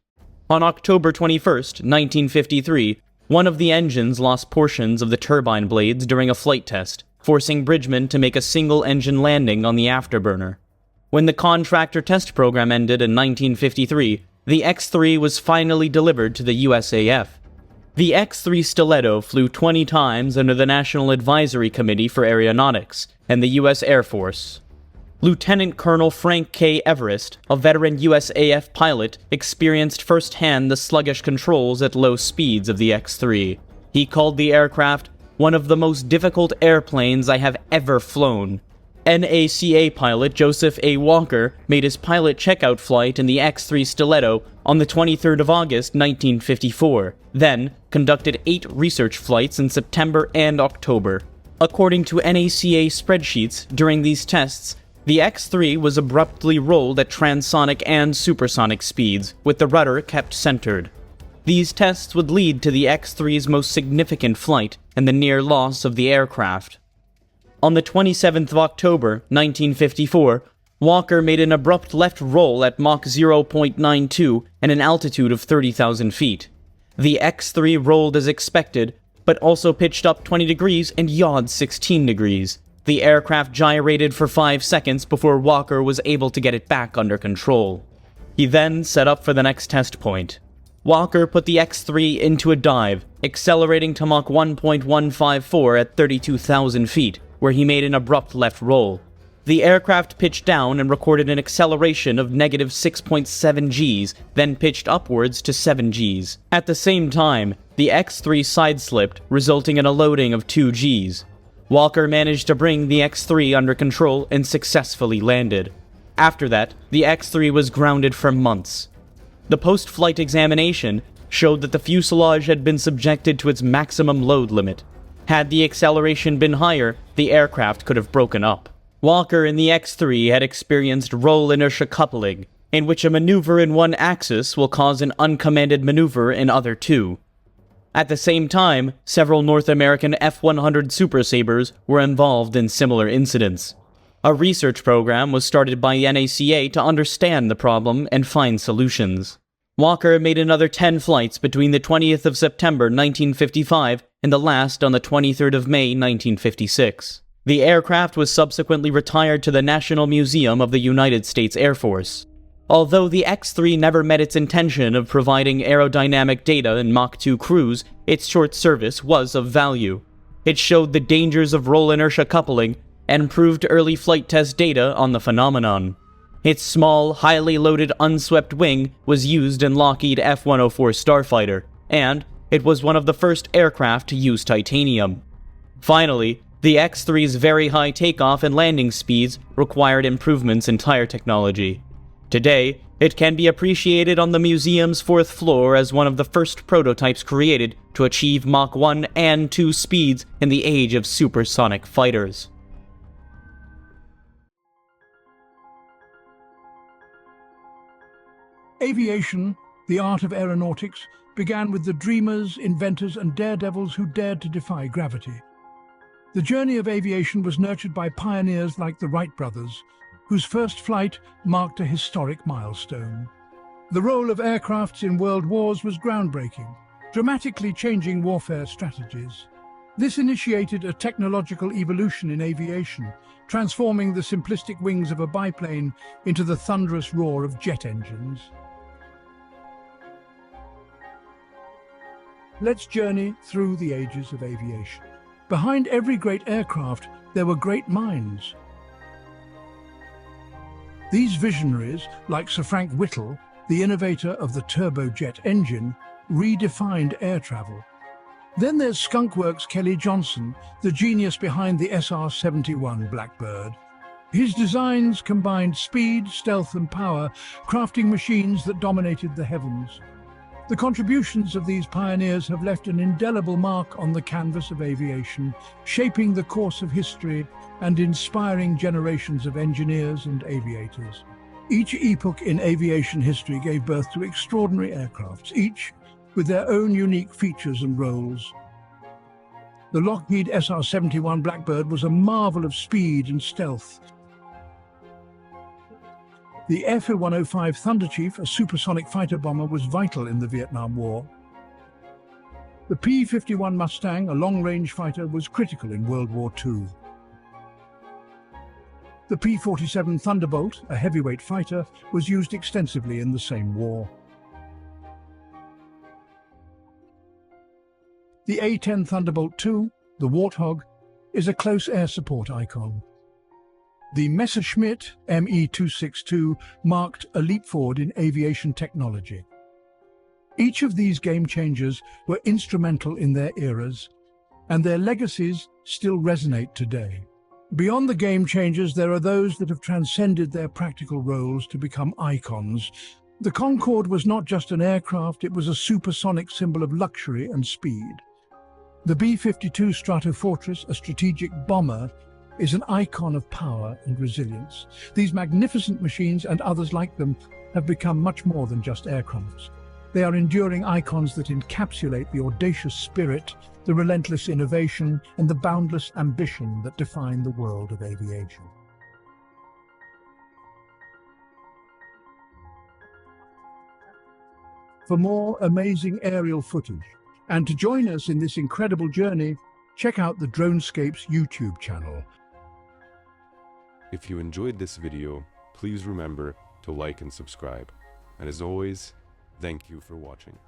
On October 21, 1953, one of the engines lost portions of the turbine blades during a flight test, forcing Bridgman to make a single-engine landing on the afterburner. When the contractor test program ended in 1953, the X-3 was finally delivered to the USAF. The X-3 Stiletto flew 20 times under the National Advisory Committee for Aeronautics and the U.S. Air Force. Lieutenant Colonel Frank K. Everest, a veteran USAF pilot, experienced firsthand the sluggish controls at low speeds of the X-3. He called the aircraft one of the most difficult airplanes I have ever flown. NACA pilot Joseph A. Walker made his pilot checkout flight in the X-3 Stiletto on the 23rd of August, 1954, then conducted 8 research flights in September and October. According to NACA spreadsheets, during these tests, the X-3 was abruptly rolled at transonic and supersonic speeds, with the rudder kept centered. These tests would lead to the X-3's most significant flight and the near loss of the aircraft. On the 27th of October, 1954, Walker made an abrupt left roll at Mach 0.92 and an altitude of 30,000 feet. The X-3 rolled as expected, but also pitched up 20 degrees and yawed 16 degrees. The aircraft gyrated for 5 seconds before Walker was able to get it back under control. He then set up for the next test point. Walker put the X-3 into a dive, accelerating to Mach 1.154 at 32,000 feet, where he made an abrupt left roll. The aircraft pitched down and recorded an acceleration of negative 6.7 Gs, then pitched upwards to 7 Gs. At the same time, the X-3 side-slipped, resulting in a loading of 2 Gs. Walker managed to bring the X-3 under control and successfully landed. After that, the X-3 was grounded for months. The post-flight examination showed that the fuselage had been subjected to its maximum load limit. Had the acceleration been higher, the aircraft could have broken up. Walker in the X-3 had experienced roll inertia coupling, in which a maneuver in one axis will cause an uncommanded maneuver in other two. At the same time, several North American F-100 Super Sabres were involved in similar incidents. A research program was started by NACA to understand the problem and find solutions. Walker made another 10 flights between the 20th of September 1955 and the last on the 23rd of May 1956. The aircraft was subsequently retired to the National Museum of the United States Air Force. Although the X-3 never met its intention of providing aerodynamic data in Mach 2 cruise, its short service was of value. It showed the dangers of roll inertia coupling and proved early flight test data on the phenomenon. Its small, highly loaded unswept wing was used in Lockheed F-104 Starfighter, and it was one of the first aircraft to use titanium. Finally, the X-3's very high takeoff and landing speeds required improvements in tire technology. Today, it can be appreciated on the museum's 4th floor as one of the first prototypes created to achieve Mach 1 and 2 speeds in the age of supersonic fighters. Aviation, the art of aeronautics, began with the dreamers, inventors, and daredevils who dared to defy gravity. The journey of aviation was nurtured by pioneers like the Wright brothers, whose first flight marked a historic milestone. The role of aircrafts in world wars was groundbreaking, dramatically changing warfare strategies. This initiated a technological evolution in aviation, transforming the simplistic wings of a biplane into the thunderous roar of jet engines. Let's journey through the ages of aviation. Behind every great aircraft, there were great minds. These visionaries, like Sir Frank Whittle, the innovator of the turbojet engine, redefined air travel. Then there's Skunkworks' Kelly Johnson, the genius behind the SR-71 Blackbird. His designs combined speed, stealth and power, crafting machines that dominated the heavens. The contributions of these pioneers have left an indelible mark on the canvas of aviation, shaping the course of history and inspiring generations of engineers and aviators. Each epoch in aviation history gave birth to extraordinary aircrafts, each with their own unique features and roles. The Lockheed SR-71 Blackbird was a marvel of speed and stealth. The F-105 Thunderchief, a supersonic fighter bomber, was vital in the Vietnam War. The P-51 Mustang, a long-range fighter, was critical in World War II. The P-47 Thunderbolt, a heavyweight fighter, was used extensively in the same war. The A-10 Thunderbolt II, the Warthog, is a close air support icon. The Messerschmitt Me-262 marked a leap forward in aviation technology. Each of these game changers were instrumental in their eras, and their legacies still resonate today. Beyond the game changers, there are those that have transcended their practical roles to become icons. The Concorde was not just an aircraft, it was a supersonic symbol of luxury and speed. The B-52 Stratofortress, a strategic bomber, is an icon of power and resilience. These magnificent machines and others like them have become much more than just aircrafts. They are enduring icons that encapsulate the audacious spirit, the relentless innovation, and the boundless ambition that define the world of aviation. For more amazing aerial footage, and to join us in this incredible journey, check out the DroneScapes YouTube channel. If you enjoyed this video, please remember to like and subscribe. And as always, thank you for watching.